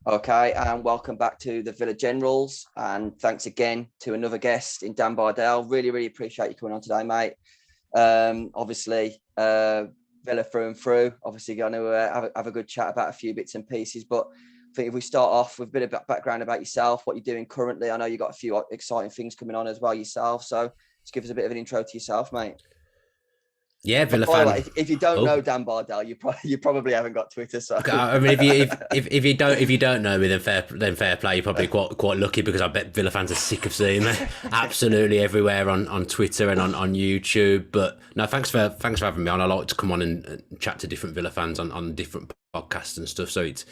Okay, and welcome back to the Villa Generals. And thanks again to another guest in Dan Bardell. Really, really appreciate you coming on today, mate. Obviously, Villa through and through. Obviously, going to have a good chat about a few bits and pieces. But I think if we start off with a bit of background about yourself, what you're doing currently. I know you've got a few exciting things coming on as well yourself. So just give us a bit of an intro to yourself, mate. Yeah, And Villa by the fan. way, if you don't know Oh, Dan Bardell, you probably haven't got Twitter. So okay, I mean, if you don't know me, then fair play. You're probably quite lucky because I bet Villa fans are sick of seeing me absolutely everywhere on Twitter and on YouTube. But no, thanks for having me on. I like to come on and chat to different Villa fans on different podcasts and stuff. So it's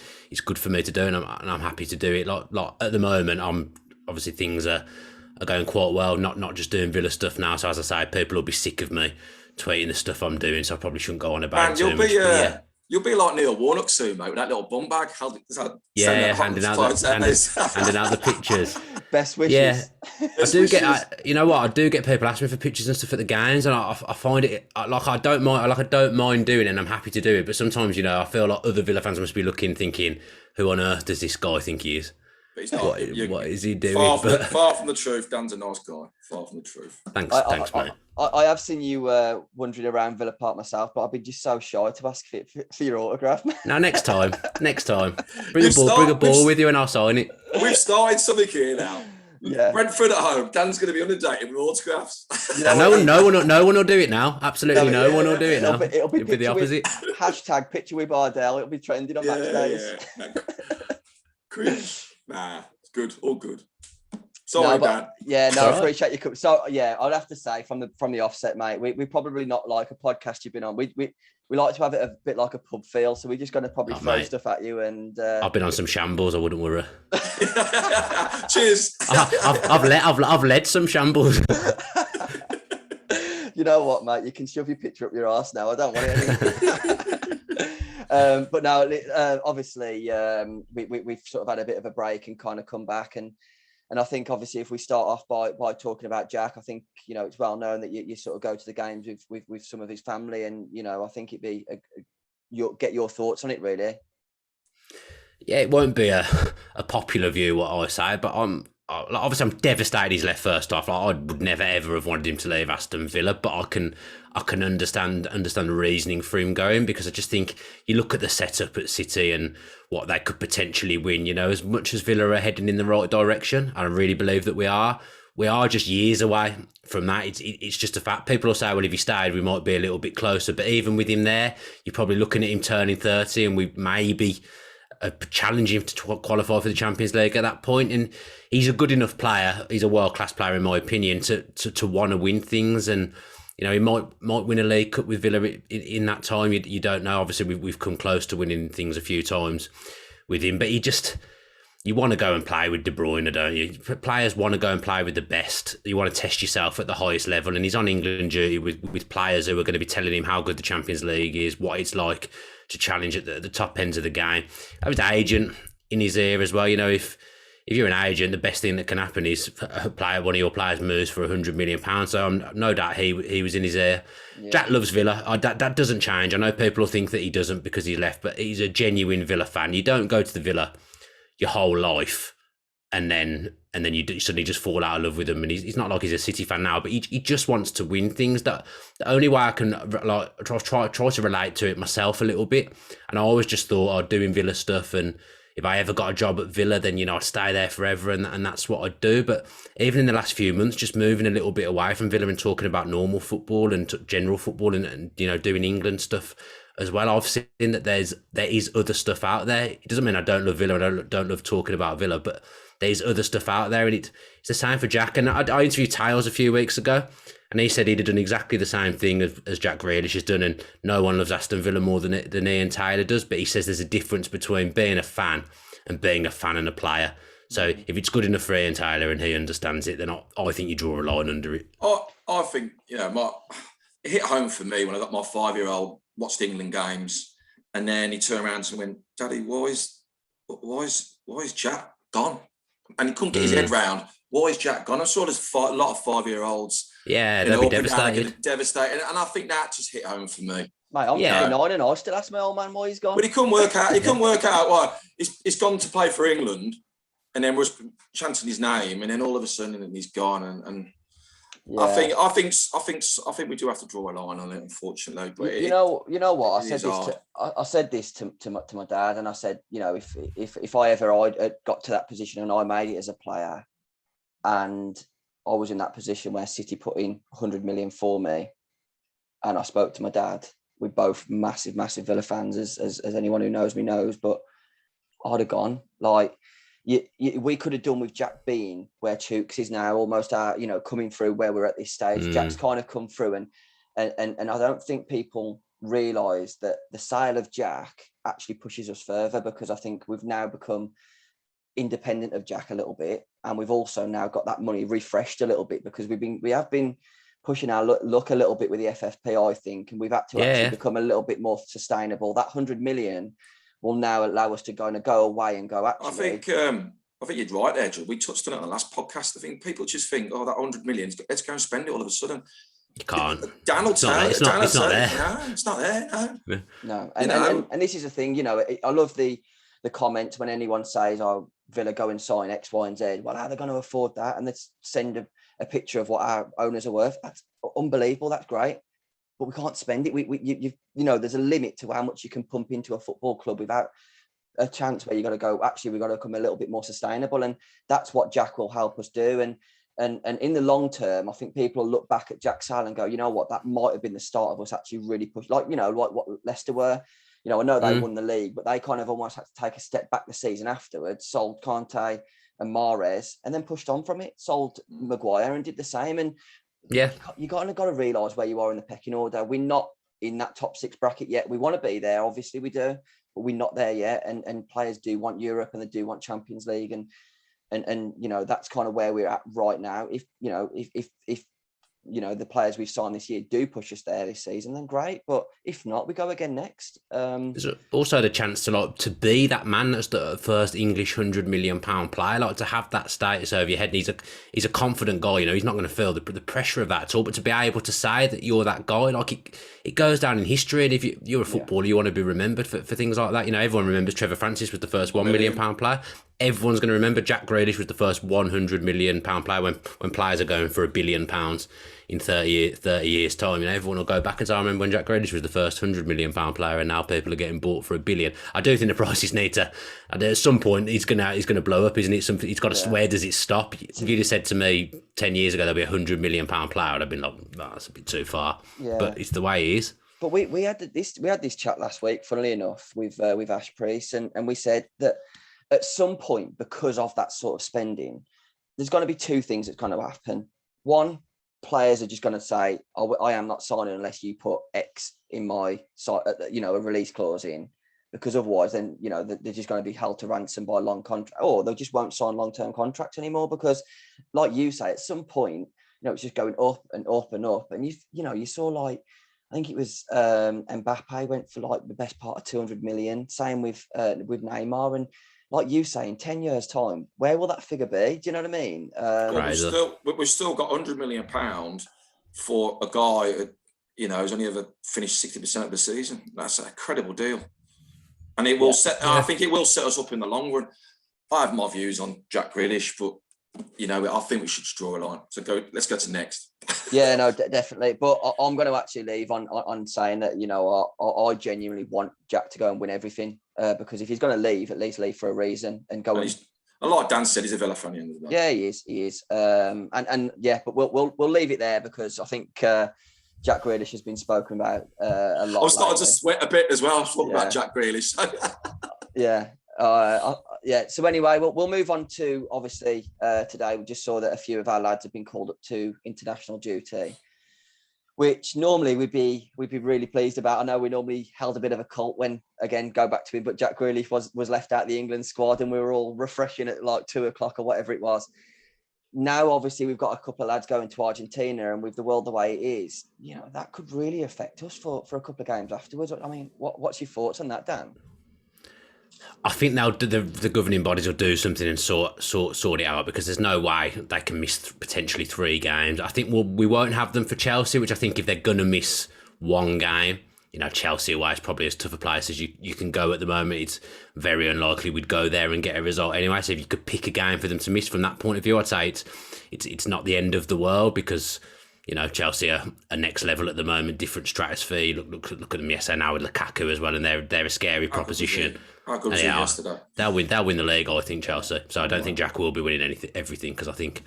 good for me to do, and I'm happy to do it. Like at the moment, I'm obviously things are going quite well. Not just doing Villa stuff now. So as I say, people will be sick of me tweeting the stuff I'm doing, so I probably shouldn't go on about Man, it too much. you'll be like Neil Warnock soon, mate, with that little bum bag. Handing out the pictures. best wishes. Yeah, I do get people asking me for pictures and stuff at the games, and I find it I don't mind doing it, and I'm happy to do it. But sometimes, I feel like other Villa fans must be looking, thinking, "Who on earth does this guy think he is? But he's not. What is he doing?" Far from the truth. Dan's a nice guy. Far from the truth. Thanks, mate. I have seen you wandering around Villa Park myself, but I've been just so shy to ask for your autograph. Now, next time, bring a ball with you, and I'll sign it. We've started something here now. Yeah. Brentford at home. Dan's going to be inundated with autographs. No one will do it now. Absolutely, no one will do it now. It'll be the opposite. Hashtag picture with Bardell. It'll be trending on match days. Yeah. Cringe. Nah, it's good. All good. Sorry, Dan. Yeah, no, I appreciate you coming. So yeah, I'd have to say from the offset, mate, we probably not like a podcast you've been on. We like to have it a bit like a pub feel, so we're just going to probably throw stuff at you. And I've been on some shambles. I wouldn't worry. Cheers. I've led some shambles. You know what, mate? You can shove your picture up your arse now. I don't want it. But now, obviously, we've sort of had a bit of a break and kind of come back. And I think, obviously, if we start off by talking about Jack, I think, it's well known that you sort of go to the games with some of his family. And, I think it'd be, you'll get your thoughts on it, really. Yeah, it won't be a popular view, what I say, but obviously I'm devastated he's left first off. I would never ever have wanted him to leave Aston Villa, but I can understand the reasoning for him going, because I just think you look at the setup at City and what they could potentially win. As much as Villa are heading in the right direction, and I really believe that we are just years away from that. It's just a fact. People will say, well, if he stayed, we might be a little bit closer. But even with him there, you're probably looking at him turning 30, and we maybe challenge him to qualify for the Champions League at that point. And he's a good enough player. He's a world-class player, in my opinion, to want to win things. And, he might win a League Cup with Villa in that time. You don't know. Obviously, we've come close to winning things a few times with him. But you want to go and play with De Bruyne, don't you? Players want to go and play with the best. You want to test yourself at the highest level. And he's on England duty with players who are going to be telling him how good the Champions League is, what it's like to challenge at the top ends of the game. I was an agent in his ear as well. If you're an agent, the best thing that can happen is one of your players moves for £100 million. So I'm no doubt he was in his ear. Yeah. Jack loves Villa. That doesn't change. I know people will think that he doesn't because he left, but he's a genuine Villa fan. You don't go to the Villa your whole life and then you suddenly just fall out of love with him. And he's not like he's a City fan now, but he just wants to win things. That the only way I can try to relate to it myself a little bit. And I always just thought, doing Villa stuff, and if I ever got a job at Villa, then, I'd stay there forever, and that's what I'd do. But even in the last few months, just moving a little bit away from Villa and talking about normal football and general football and doing England stuff as well, I've seen that there is other stuff out there. It doesn't mean I don't love Villa, I don't love talking about Villa, but there's other stuff out there, and it's the same for Jack. And I interviewed Tails a few weeks ago, and he said he'd have done exactly the same thing as Jack Grealish has done, and no one loves Aston Villa more than Ian Taylor does, but he says there's a difference between being a fan and being a fan and a player. So if it's good enough for Ian Taylor and he understands it, then I think you draw a line under it. I think, it hit home for me when I got my 5-year-old, watched England games, and then he turned around and went, "Daddy, why is Jack gone?" And he couldn't get his head round. Why is Jack gone? I'm sure there's a lot of 5-year-olds. Yeah, they'll be devastated. Devastated. And I think that just hit home for me. Mate, I'm 29 and I still ask my old man why he's gone. But he couldn't work out. He couldn't work out why he's gone to play for England, and then was chanting his name, and then all of a sudden he's gone. And I think we do have to draw a line on it, unfortunately. But you know what? I said this to my dad, and I said, if I ever got to that position and I made it as a player, and I was in that position where City put in 100 million for me, and I spoke to my dad. We're both massive Villa fans, as anyone who knows me knows. But I'd have gone. Like, we could have done with Jack being where Chooks is now, almost coming through where we're at this stage. Jack's kind of come through, and I don't think people realise that the sale of Jack actually pushes us further, because I think we've now become independent of Jack a little bit, and we've also now got that money refreshed a little bit, because we have been pushing our luck a little bit with the FFP, I think, and we've had to actually become a little bit more sustainable. That 100 million will now allow us to go away and go, actually. I think you're right there, Joe. We touched on it on the last podcast. I think people just think, that 100 million, let's go and spend it all of a sudden. You can't. Dan will tell you. It's not there. No, it's not there, no. No, and this is the thing, I love the comments when anyone says, Villa go and sign X, Y, and Z. Well, how are they going to afford that? And let's send a picture of what our owners are worth. That's unbelievable. That's great. But we can't spend it. There's a limit to how much you can pump into a football club without a chance where you got to go, actually, we've got to become a little bit more sustainable. And that's what Jack will help us do. And in the long term, I think people will look back at Jack's sale and go, you know what, that might have been the start of us actually really push, like what Leicester were. I know they won the league, but they kind of almost had to take a step back the season afterwards, sold Kante and Mahrez, and then pushed on from it, sold Maguire and did the same. And you got to realise where you are in the pecking order. We're not in that top 6 bracket yet. We want to be there, obviously we do, but we're not there yet. And players do want Europe, and they do want Champions League, and that's kind of where we're at right now. If the players we've signed this year do push us there this season, then great. But if not, we go again next. There's also the chance to be that man that's the first English £100 million player, to have that status over your head. And he's a confident guy. He's not going to feel the pressure of that at all. But to be able to say that you're that guy, it goes down in history. And if you're a footballer, you want to be remembered for things like that. Everyone remembers Trevor Francis was the first £1 million player. Everyone's going to remember Jack Grealish was the first £100 million player when players are going for £1 billion in 30 years' time. Everyone will go back and say, I remember when Jack Grealish was the first £100 million player, and now people are getting bought for £1 billion. I do think the prices need to, at some point, he's gonna blow up, isn't it? He's got to, where does it stop? If you'd have said to me 10 years ago there'll be a £100 million player, I'd have been like, that's a bit too far. Yeah. But it's the way he is. But we had this chat last week, funnily enough, with Ash Priest, and we said that at some point, because of that sort of spending, there's going to be 2 things that's going to happen. One, players are just going to say, I am not signing unless you put X in my site, a release clause in, because otherwise then, they're just going to be held to ransom by long contract, or they just won't sign long-term contracts anymore, because like you say, at some point, it's just going up and up and up. And you saw I think it was Mbappe went for the best part of 200 million. Same with Neymar. And like you say, in 10 years' time, where will that figure be? Do you know what I mean? We've still got £100 million for a guy, who's only ever finished 60% of the season. That's an incredible deal. And it will I think it will set us up in the long run. I have my views on Jack Grealish, but, I think we should just draw a line. So let's go to next. Yeah, no, definitely. But I'm going to actually leave on saying that, I genuinely want Jack to go and win everything, because if he's going to leave, at least leave for a reason and go. And like Dan said, he's a Villa fan. Yeah, he is. But we'll leave it there, because I think Jack Grealish has been spoken about a lot. I was starting to sweat a bit as well talking about Jack Grealish. Yeah. So anyway, we'll move on to, obviously, today we just saw that a few of our lads have been called up to international duty, which normally we'd be really pleased about. I know we normally held a bit of a cult when, again, go back to him, but Jack Grealish was left out of the England squad, and we were all refreshing at 2:00 or whatever it was. Now, obviously, we've got a couple of lads going to Argentina, and with the world the way it is, that could really affect us for a couple of games afterwards. I mean, what's your thoughts on that, Dan? I think now the governing bodies will do something and sort it out, because there's no way they can miss potentially 3 games. I think we won't have them for Chelsea, which I think if they're going to miss 1 game, Chelsea away is probably as tough a place as you can go at the moment. It's very unlikely we'd go there and get a result anyway. So if you could pick a game for them to miss from that point of view, I'd say it's not the end of the world, because Chelsea are next level at the moment, different stratosphere. Look at them yesterday now with Lukaku as well, and they're a scary proposition. How good was he yesterday? They'll win the league, I think, Chelsea. So I don't think Jack will be winning everything, because I think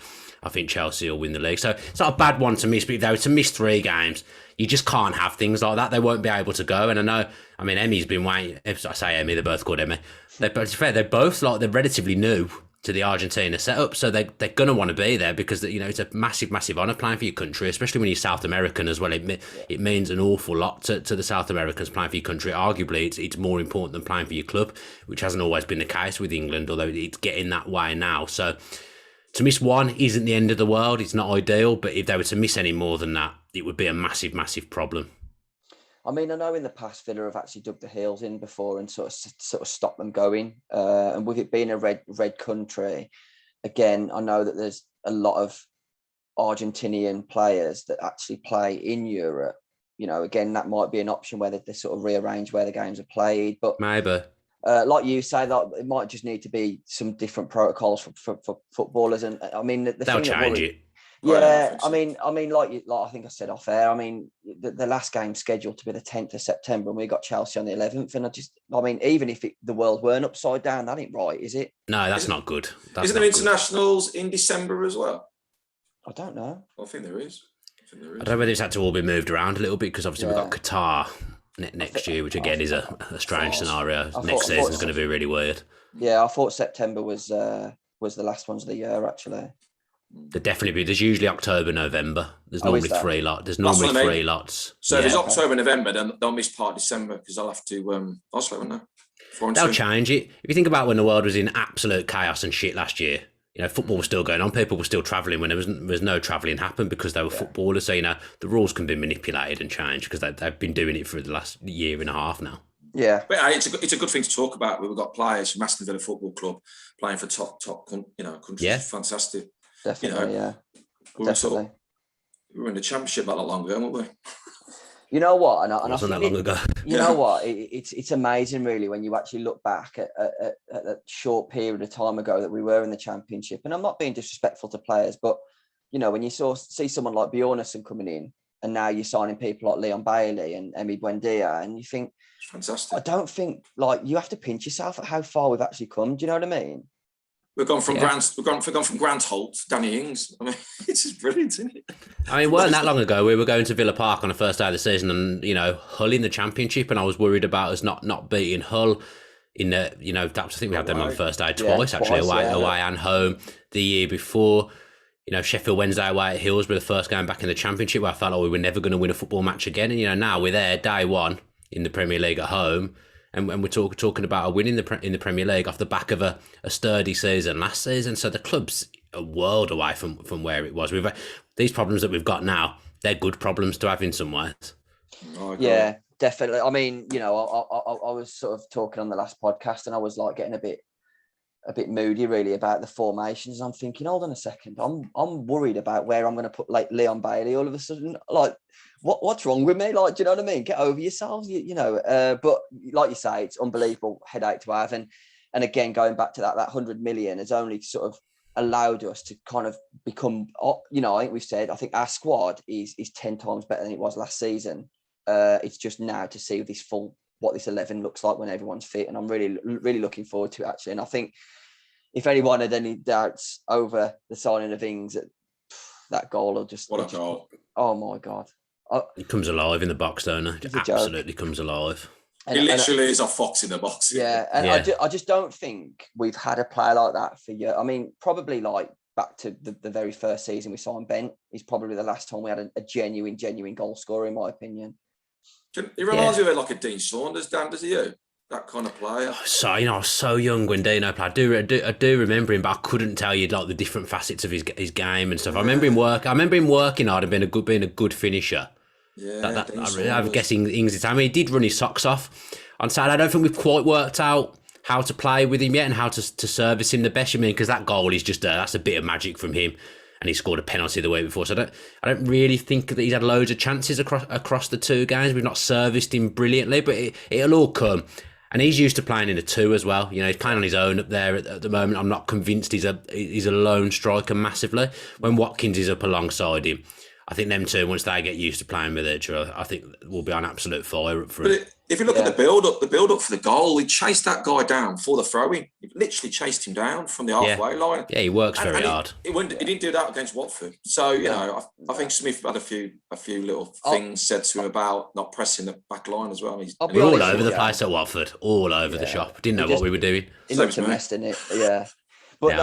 Chelsea will win the league. So it's not a bad one to miss, but if they were to miss 3 games, you just can't have things like that. They won't be able to go. And Emmy's been waiting. If I say Emmy, they're both called Emmy. They're both they're relatively new to the Argentina setup, so they're going to want to be there, because it's a massive honour playing for your country, especially when you're South American as well. It means an awful lot to the South Americans playing for your country. Arguably, it's more important than playing for your club, which hasn't always been the case with England, although it's getting that way now. So to miss 1 isn't the end of the world. It's not ideal, but if they were to miss any more than that, it would be a massive problem. I know in the past Villa have actually dug the heels in before and sort of stopped them going. And with it being a red country, again, I know that there's a lot of Argentinian players that actually play in Europe. Again, that might be an option where they sort of rearrange where the games are played. But maybe, like you say, that it might just need to be some different protocols for footballers. And they'll change it. Yeah, I think I said off air. The last game scheduled to be the 10th of September, and we got Chelsea on the 11th. And even if the world weren't upside down, that ain't right, is it? No, that's not good. Isn't there internationals in December as well? I don't know. I think there is. I don't know whether it's had to all be moved around a little bit, because obviously we've got Qatar next year, which again is a strange scenario. Next season's going to be really weird. Yeah, I thought September was the last ones of the year, actually. There's usually October, November. There's normally 3 lots. There's normally 3 lots. So if it's October, November, then they'll miss part of December, because I'll have to Oslo, won't they? They'll change it. If you think about when the world was in absolute chaos and shit last year, football was still going on. People were still travelling when there was no travelling happened, because they were footballers. So, the rules can be manipulated and changed, because they've been doing it for the last year and a half now. Yeah, but it's a good thing to talk about. We've got players from Aston Villa Football Club playing for top countries. Yeah, fantastic. Definitely, Definitely. We were in the Championship not that long ago, weren't we? You know what? And wasn't that long ago. You know what? It's amazing, really, when you actually look back at a short period of time ago that we were in the Championship. And I'm not being disrespectful to players, but when you see someone like Bjornsson coming in, and now you're signing people like Leon Bailey and Emi Buendia, and you think, it's fantastic. I don't think you have to pinch yourself at how far we've actually come. Do you know what I mean? We've gone from Grant Holt, Danny Ings. It's just brilliant, isn't it? It weren't that long ago. We were going to Villa Park on the first day of the season, and Hull in the Championship, and I was worried about us not beating Hull in the I think we had them on the first day twice away and home the year before. Sheffield Wednesday away at Hillsborough, the first game back in the Championship, where I felt like we were never going to win a football match again. And now we're there day one in the Premier League at home. And we're talking about a win in the Premier League off the back of a sturdy season last season. So the club's a world away from where it was. These problems that we've got now, they're good problems to have in some ways. Yeah, definitely. I was sort of talking on the last podcast, and I was like getting a bit moody really about the formations. I'm thinking, hold on a second, I'm worried about where I'm going to put like Leon Bailey all of a sudden. Like, what's wrong with me? Like, do you know what I mean? Get over yourselves, but like you say, it's unbelievable headache to have. And again, going back to that 100 million has only sort of allowed us to kind of become, I think our squad is 10 times better than it was last season. It's just now to see what this 11 looks like when everyone's fit. And I'm really, really looking forward to it, actually. And I think if anyone had any doubts over the signing of Ings, that goal will just... What a goal. Oh, my God. It comes alive in the box, don't it? It absolutely comes alive. It literally is a fox in the box. Yeah, and yeah. I just don't think we've had a player like that for years. I mean, probably like back to the very first season we signed Bent is probably the last time we had a genuine goal scorer, in my opinion. He reminds me of like a Dean Saunders, Dan, does he? That kind of player. So, I was so young when Dino played. I do remember him, but I couldn't tell you like the different facets of his game and stuff. I remember him working hard and being a good finisher. Yeah, I'm guessing Ings' time. I mean, he did run his socks off on Saturday. I don't think we've quite worked out how to play with him yet and how to service him the best. I mean, because that goal is just that's a bit of magic from him. and he scored a penalty the week before. So I don't really think that he's had loads of chances across the two games. We've not serviced him brilliantly, but it'll all come. And he's used to playing in a two as well. You know, he's playing on his own up there at the moment. I'm not convinced he's a lone striker massively. When Watkins is up alongside him, I think them two, once they get used to playing with each other, I think we'll be on absolute fire up front. But if you look at the build-up for the goal, he chased that guy down for the throw-in. He literally chased him down from the halfway line. Yeah, he works very hard. He didn't do that against Watford. So, you know, I think Smith had a few little things said to him about not pressing the back line as well. We're all over the place at Watford, all over the shop. Didn't know what we were doing. He looked a mess, didn't it? Yeah. But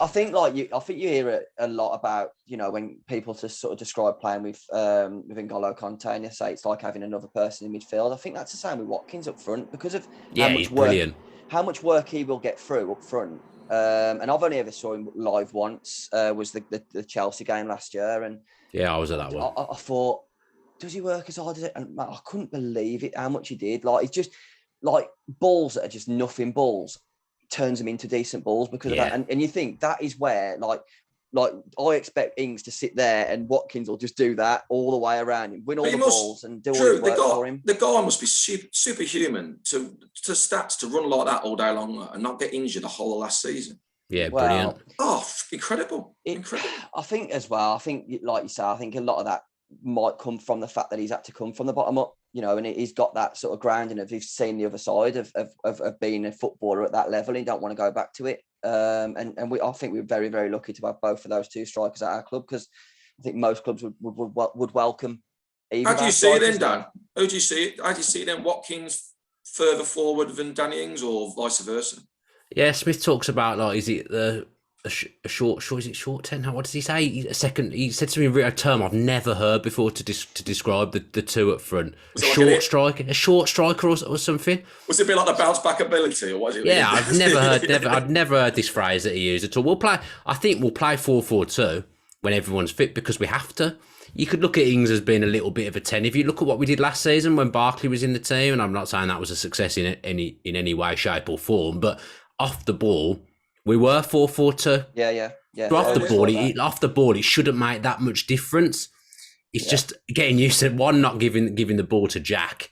I think you hear it a lot about, you know, when people just sort of describe playing with N'Golo Kante, and they say it's like having another person in midfield. I think that's the same with Watkins up front because of how much work he will get through up front. And I've only ever saw him live once. Was the Chelsea game last year, and I was at that one. I thought, does he work as hard as it? And I couldn't believe it how much he did. Like, it's just like balls that are just nothing balls. Turns them into decent balls because of that, and you think that is where like I expect Ings to sit there and Watkins will just do that all the way around him, win all the balls and do all the work for him. The guy must be superhuman to stats to run like that all day long and not get injured the whole of last season. Yeah, brilliant. Incredible. I think as well. I think, like you say, I think a lot of that might come from the fact that he's had to come from the bottom up, you know, and he's got that sort of grounding of he's seen the other side of being a footballer at that level. He don't want to go back to it. I think we're very, very lucky to have both of those two strikers at our club, because I think most clubs would welcome. How do you see it then, Dan? How do you see it then? Watkins further forward than Danny Ings, or vice versa? Yeah, Smith talks about, like, is it a short? Is it short 10? What does he say? A second. He said to me a term I've never heard before to describe the two up front. A short striker or something. Was it a bit like the bounce back ability, or was it? Yeah, I'd never heard this phrase that he used at all. I think we'll play 4-4-2 when everyone's fit, because we have to. You could look at Ings as being a little bit of a 10. If you look at what we did last season when Barkley was in the team, and I'm not saying that was a success in any way, shape or form, but off the ball, we were 4-4-2. Yeah. So off the ball, it shouldn't make that much difference. It's just getting used to, one, not giving the ball to Jack,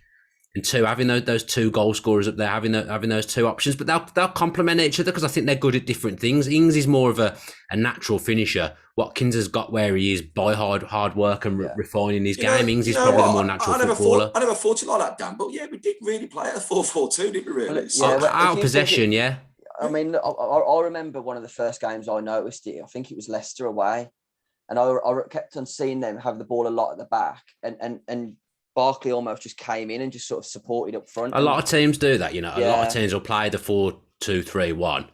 and two, having those two goal scorers up there, having those two options. But they'll complement each other, because I think they're good at different things. Ings is more of a natural finisher. Watkins has got where he is by hard work and refining his game. Ings is probably the more natural footballer. I never thought it like that, Dan. But yeah, we did really play at a 4-4-2, didn't we? Really? Out of possession, yeah. I mean, I remember one of the first games I noticed it. I think it was Leicester away, and I kept on seeing them have the ball a lot at the back, and Barkley almost just came in and just sort of supported up front. A lot of teams do that, you know. A lot of teams will play the 4-2-3-1,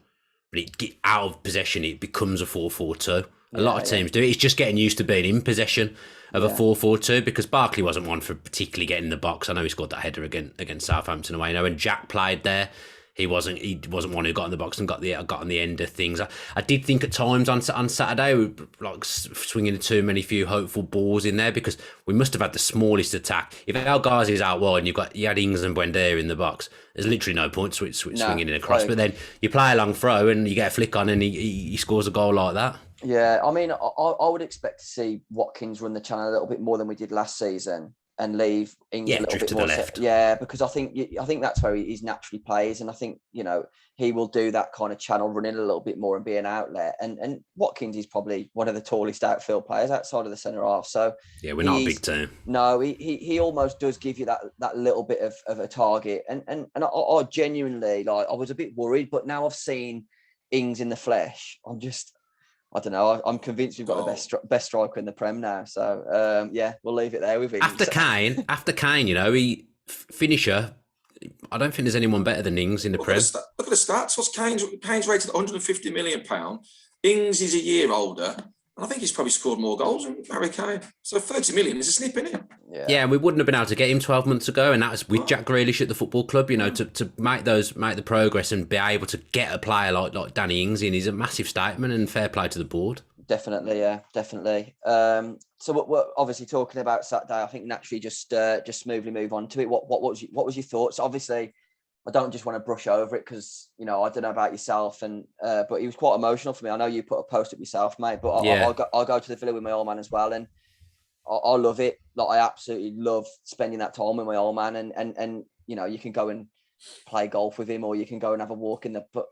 but it get out of possession, it becomes a 4-4-2. A lot of teams do it. It's just getting used to being in possession of a 4-4-2, because Barkley wasn't one for particularly getting in the box. I know he scored that header against Southampton away. You know, when Jack played there, he wasn't one who got in the box and got on the end of things. I did think at times on Saturday we were like swinging too many few hopeful balls in there, because we must have had the smallest attack. If El Ghazi's out wide and you had Ings and Buendia in the box, there's literally no point swinging in across. But then you play a long throw and you get a flick on and he scores a goal like that. Yeah, I mean, I would expect to see Watkins run the channel a little bit more than we did last season, and leave Ings a little bit more left. Because I think that's where he naturally plays, and I think, you know, he will do that kind of channel running a little bit more and be an outlet. And Watkins is probably one of the tallest outfield players outside of the centre half. So yeah, we're not a big team. No, he almost does give you that little bit of a target. And I genuinely, like, I was a bit worried, but now I've seen Ings in the flesh, I don't know. I'm convinced we've got the best striker in the Prem now. So we'll leave it there with him. After Kane, you know, finisher. I don't think there's anyone better than Ings in the Prem. Look at the stats. What's Kane's rated at £150 million. Ings is a year older, and I think he's probably scored more goals than Harry Kane. So 30 million is a snip, isn't it? Yeah, and we wouldn't have been able to get him 12 months ago, and that was with Jack Grealish at the football club. You know, to make the progress and be able to get a player like Danny Ings in is a massive statement, and fair play to the board. Definitely. So we're obviously talking about Saturday. I think naturally just smoothly move on to it. What was your thoughts? Obviously, I don't just want to brush over it because, you know, I don't know about yourself, and but he was quite emotional for me. I know you put a post up yourself, mate, but I'll go to the Villa with my old man as well, and I love it. Like, I absolutely love spending that time with my old man, and you know, you can go and play golf with him, or you can go and have a walk in the. But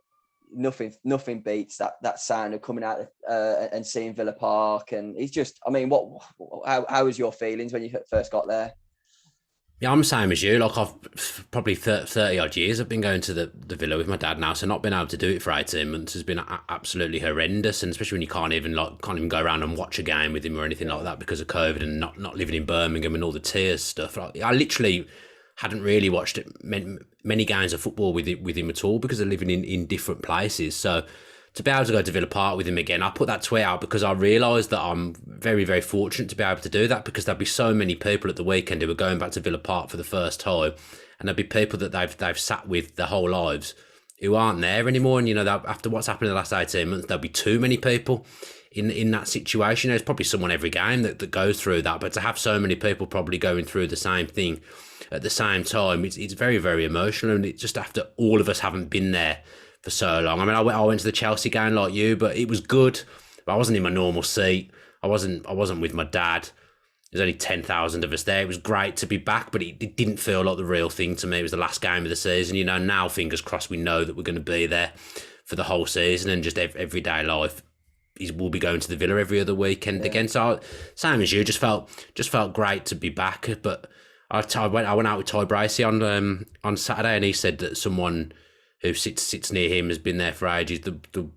nothing beats that sound of coming out and seeing Villa Park, and he's just. I mean, how was your feelings when you first got there? Yeah, I'm the same as you. Like, I've probably 30 odd years I've been going to the Villa with my dad now, so not being able to do it for 18 months has been absolutely horrendous, and especially when you can't even go around and watch a game with him or anything like that because of COVID and not living in Birmingham and all the tiers stuff. Like, I literally hadn't really watched many games of football with him at all because of living in different places. So to be able to go to Villa Park with him again, I put that tweet out because I realised that I'm very, very fortunate to be able to do that, because there'll be so many people at the weekend who are going back to Villa Park for the first time, and there'll be people that they've sat with their whole lives who aren't there anymore. And, you know, after what's happened in the last 18 months, there'll be too many people in that situation. There's probably someone every game that goes through that, but to have so many people probably going through the same thing at the same time, it's very, very emotional, and it's just after all of us haven't been there for so long. I mean, I went to the Chelsea game like you, but it was good. But I wasn't in my normal seat. I wasn't with my dad. There's only 10,000 of us there. It was great to be back, but it didn't feel like the real thing to me. It was the last game of the season. You know, now fingers crossed we know that we're going to be there for the whole season, and just everyday life we'll be going to the Villa every other weekend again. So same as you, just felt great to be back. But I went out with Ty Bracey on Saturday, and he said that someone who sits near him has been there for ages. The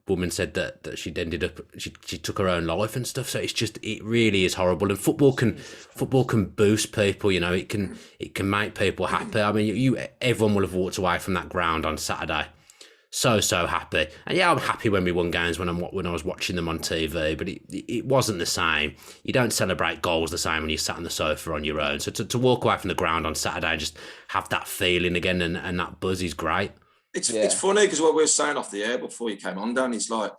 woman said that she'd ended up, she took her own life and stuff. So it really is horrible. And football can boost people. You know, it can make people happy. I mean, everyone will have walked away from that ground on Saturday so happy. And yeah, I'm happy when we won games when I was watching them on TV. But it wasn't the same. You don't celebrate goals the same when you sat on the sofa on your own. So to walk away from the ground on Saturday and just have that feeling again and that buzz is great. It's funny because what we were saying off the air before you came on, Dan, is like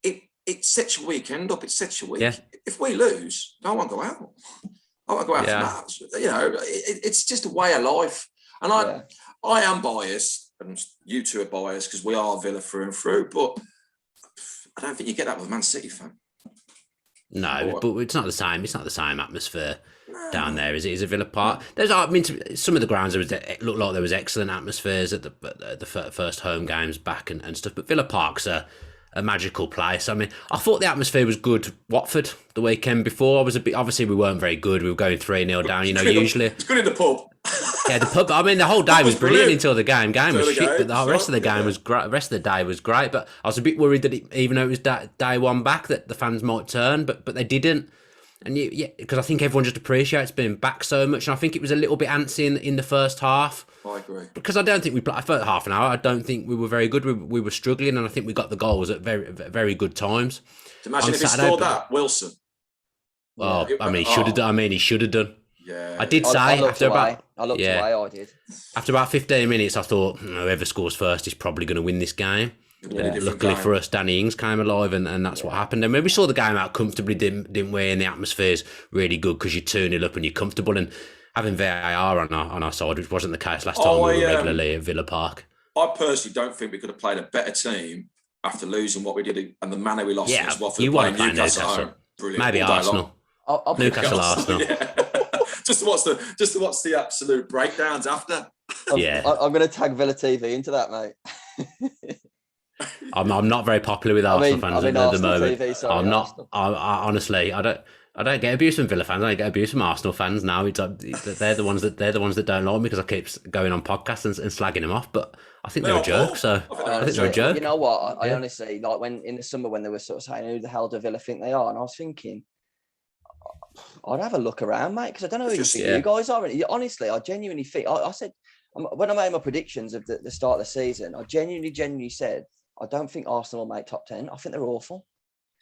it sets your weekend up. It sets your week. Yeah. If we lose, I won't go out. I won't go out for that. You know, it's just a way of life. And I am biased, and you two are biased because we are Villa through and through. But I don't think you get that with a Man City fan. No, but it's not the same. It's not the same atmosphere down there as it is at Villa Park. Some of the grounds it looked like there was excellent atmospheres at the first home games back and stuff. But Villa Park's a magical place. I mean, I thought the atmosphere was good. Watford the weekend before, obviously we weren't very good. We were going 3-0 down. You know, usually it's good in the pub. Yeah, the pub. I mean, the whole day was brilliant until the game. Game was shit, but the rest of the game was great. The rest of the day was great. But I was a bit worried that even though it was day one back, that the fans might turn, but they didn't. And because I think everyone just appreciates being back so much, and I think it was a little bit antsy in the first half. I agree. Because I don't think we played for half an hour. I don't think we were very good. We were struggling, and I think we got the goals at very, very good times. Imagine if he scored that, Wilson. Oh, I mean, he should have done. Yeah, I did say I looked away. I did. After about 15 minutes, I thought whoever scores first is probably going to win this game. Yeah. Luckily for us, Danny Ings came alive, and that's what happened. And when we saw the game out comfortably, didn't we? And the atmosphere's really good because you're 2-0 up and you're comfortable. And having VAR on our side, which wasn't the case last time we were regularly at Villa Park. I personally don't think we could have played a better team after losing what we did and the manner we lost against Watford. You want to play Newcastle. Maybe Arsenal. Newcastle, Arsenal. Yeah. Just to watch the absolute breakdowns after. I'm going to tag Villa TV into that, mate. I'm not very popular with Arsenal fans at the moment. TV, sorry, I'm not. I honestly, I don't get abuse from Villa fans. I get abuse from Arsenal fans now. They're the ones that don't like me because I keep going on podcasts and slagging them off. But I think they're a joke. So I think they're a joke. You know what? I honestly, like when in the summer when they were sort of saying who the hell do Villa think they are, and I was thinking, I'd have a look around, mate, because I don't know who you guys are. Honestly, I genuinely think I said when I made my predictions of the start of the season, I genuinely said I don't think Arsenal will make top 10. I think they're awful.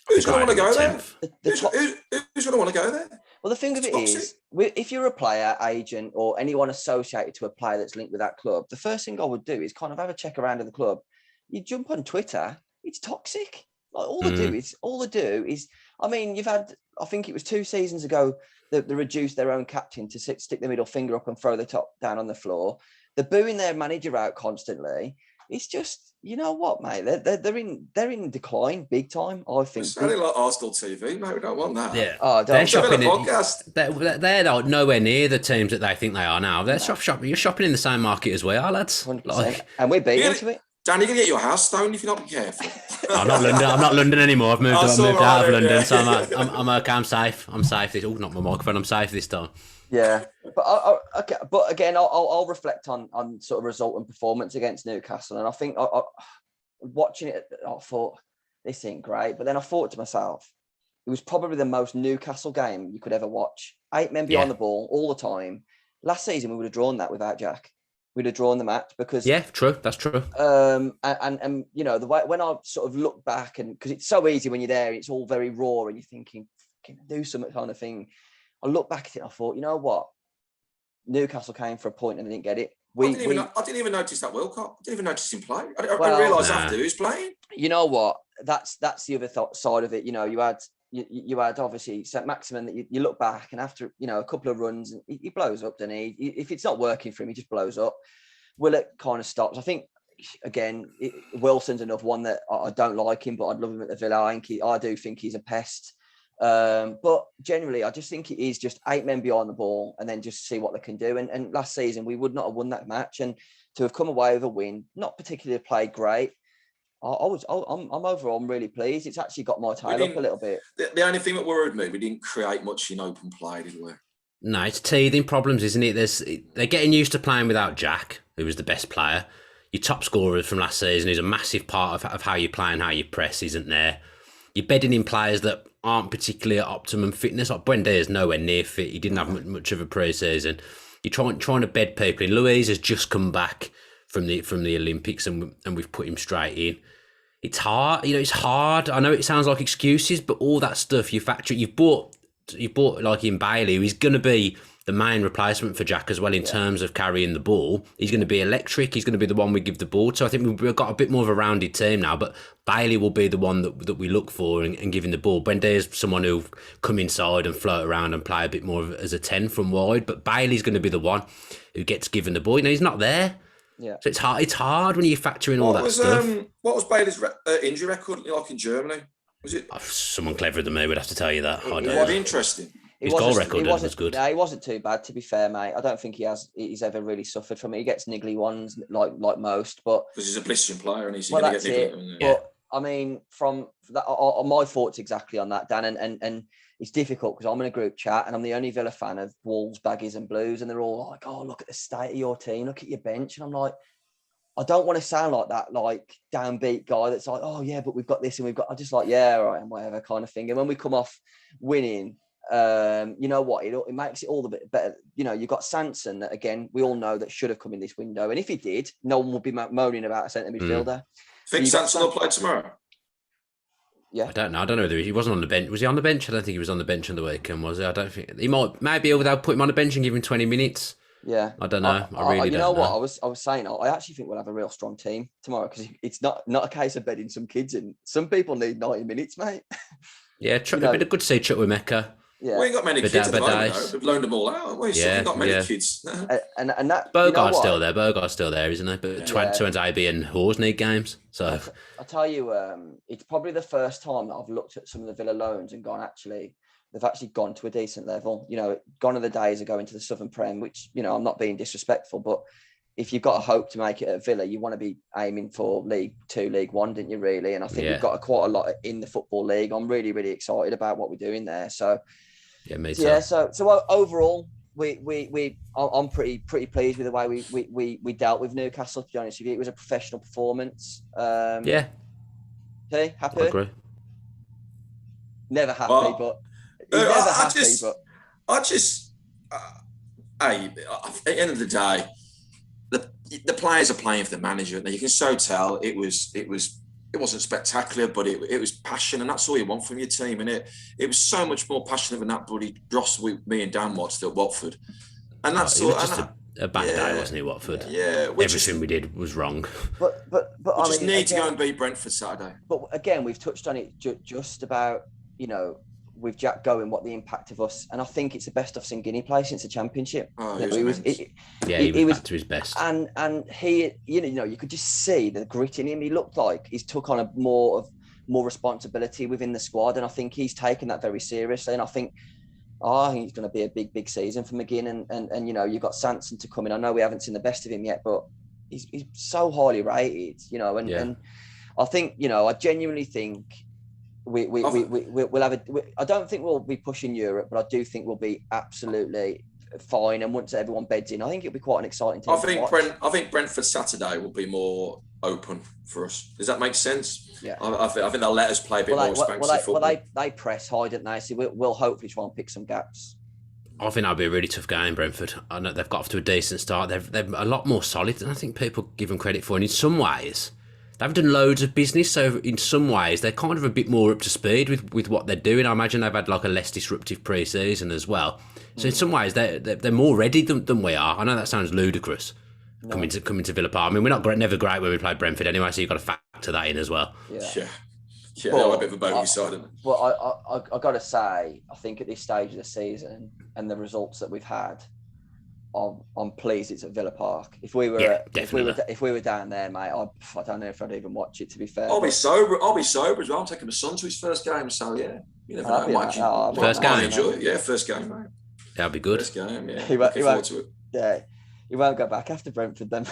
Who's going to want to go there? Who's going to want to go there? Well, the thing of it is, if you're a player, agent, or anyone associated to a player that's linked with that club, the first thing I would do is kind of have a check around of the club. You jump on Twitter, it's toxic. Like all they do is. I mean, you've had. I think it was 2 seasons ago that they reduced their own captain to stick the middle finger up and throw the top down on the floor. they're booing their manager out constantly. It's just, you know what, mate? They're in decline big time. I think. It's sounding like Arsenal TV, mate. We don't want that. Yeah, Oh, they're don't. shopping. Podcast. They're like nowhere near the teams that they think they are now. They're shopping. You're shopping in the same market as we are, lads. 100%. Like, And we're beating into it. Dan, you're gonna get your house stoned if you're not careful. I'm not London. I'm not London anymore. I've moved out of London, yeah. so I'm okay. I'm safe. I'm safe. Oh, not my microphone. I'm safe this time. Yeah, but okay. But again, I'll reflect on sort of result and performance against Newcastle, and I think watching it, I thought this ain't great. But then I thought to myself, it was probably the most Newcastle game you could ever watch. 8 men behind the ball all the time. Last season we would have drawn that without Jack. We'd have drawn the match because true. That's true. And you know the way when I sort of look back, and because it's so easy when you're there, it's all very raw, and you're thinking, can I do something kind of thing. I look back at it and I thought, you know what? Newcastle came for a point and they didn't get it. I didn't even notice that World Cup. I didn't even notice him play. I realised after he was playing. You know what? That's the other side of it. You know, you had obviously St. Maximin that you look back and after, you know, a couple of runs, he blows up, doesn't he? If it's not working for him, he just blows up. Willett kind of stops. I think, again, Wilson's another one that I don't like him, but I'd love him at the Villa. I do think he's a pest. But generally, I just think it is just 8 men behind the ball and then just see what they can do. And last season, we would not have won that match. And to have come away with a win, not particularly played great. I'm overall, I'm really pleased. It's actually got my tail up a little bit. The only thing that worried me, we didn't create much in open play, did we? No, it's teething problems, isn't it? They're getting used to playing without Jack, who was the best player. Your top scorer from last season, who's a massive part of how you play and how you press, isn't there. You're bedding in players that aren't particularly at optimum fitness. Like Buendia is nowhere near fit. He didn't have much of a pre-season. You're trying to bed people in. Louise has just come back from the Olympics and we've put him straight in. It's hard, it's hard. I know it sounds like excuses, but all that stuff you factor. You've bought like in Bailey, who's going to be the main replacement for Jack as well in terms of carrying the ball. He's going to be electric. He's going to be the one we give the ball to. I think we've got a bit more of a rounded team now, but Bailey will be the one that we look for and giving the ball. Buendia is someone who'll come inside and float around and play a bit more as a 10 from wide, but Bailey's going to be the one who gets given the ball. He's not there. Yeah. So it's hard when you factor in all that stuff. What was Bailey's injury record like in Germany? Was it? Someone cleverer than me would have to tell you that. It was interesting. His goal record was good. Yeah, he wasn't too bad, to be fair, mate. I don't think he's ever really suffered from it. He gets niggly ones like most, but because he's a blistering player and he's well, going that's to get it. niggly. But I mean, from that, my thoughts exactly on that, Dan, and it's difficult because I'm in a group chat and I'm the only Villa fan of Wolves, Baggies, and Blues, and they're all like, "Oh, look at the state of your team, look at your bench," and I'm like, I don't want to sound like that, like downbeat guy that's like, "Oh yeah, but we've got this and we've got." I'm just like, "Yeah, all right," and whatever kind of thing. And when we come off winning, you know what? It makes it all the bit better. You know, you've got Sanson that, again, we all know that should have come in this window, and if he did, no one would be moaning about a centre midfielder. Think Sanson will play tomorrow? Yeah, I don't know whether he wasn't on the bench. Was he on the bench? I don't think he was on the bench on the weekend, was he? I don't think he might be able to put him on the bench and give him 20 minutes. Yeah, I don't know. I really don't know. You know what? I was saying, I actually think we'll have a real strong team tomorrow because it's not a case of bedding some kids in. Some people need 90 minutes, mate. Yeah, it'd be good to see Chuck with Mecca. Yeah, we ain't got many kids at the moment. We've loaned them all out. We haven't got many kids. and that Bogart's still there. Bogart's still there, isn't he? But Twente, AB and Hawes need games. So I tell you, it's probably the first time that I've looked at some of the Villa loans and gone, actually, they've actually gone to a decent level. You know, gone are the days of going to the Southern Prem, which, you know, I'm not being disrespectful, but if you've got a hope to make it at Villa, you want to be aiming for League 2, League 1, didn't you, really? And I think we've got quite a lot in the Football League. I'm really, really excited about what we're doing there. So, yeah, me too. Yeah, so overall, I'm pretty pleased with the way we dealt with Newcastle, to be honest with you. It was a professional performance. Yeah. Okay, happy? I agree. Never happy, but... at the end of the day, the players are playing for the manager. Now you can so tell it wasn't spectacular, but it was passion, and that's all you want from your team. And it was so much more passionate than that bloody dross me and Dan watched at Watford. And that's it was just a bad day, wasn't it, Watford? Yeah, everything we did was wrong. But we just need to go and beat Brentford Saturday. But again, we've touched on it just about, you know, with Jack going, what the impact of us, and I think it's the best I've seen Guinea play since the Championship. Oh, he was back to his best, and he, you could just see the grit in him. He looked like he's took on more responsibility within the squad, and I think he's taken that very seriously. And I think he's going to be a big season for McGinn, and you've got Sanson to come in. I know we haven't seen the best of him yet, but he's so highly rated, and I think, I genuinely think we'll have I don't think we'll be pushing Europe, but I do think we'll be absolutely fine. And once everyone beds in, I think it'll be quite an exciting team. I think Brentford Saturday will be more open for us. Does that make sense? Yeah. I think they'll let us play a bit more expansive football. Well, they press high, don't they? So we'll hopefully try and pick some gaps. I think that'll be a really tough game, Brentford. I know they've got off to a decent start. They're a lot more solid than I think people give them credit for. And in some ways, they've done loads of business. So in some ways, they're kind of a bit more up to speed with what they're doing. I imagine they've had like a less disruptive pre-season as well. So in some ways, they're more ready than we are. I know that sounds ludicrous, coming to Villa Park. I mean, we're never great when we play Brentford anyway, so you've got to factor that in as well. Yeah. They're a bit of a bogey side, isn't it? Well, I got to say, I think at this stage of the season and the results that we've had, I'm pleased it's at Villa Park. If we were down there, mate, I don't know if I'd even watch it. To be fair, I'll be sober as well. I'm taking my son to his first game, so yeah, you never know. First game, enjoy it. Yeah, first game, mate. That'll be good. First game, yeah. Looking forward to it. Yeah, he won't go back after Brentford then.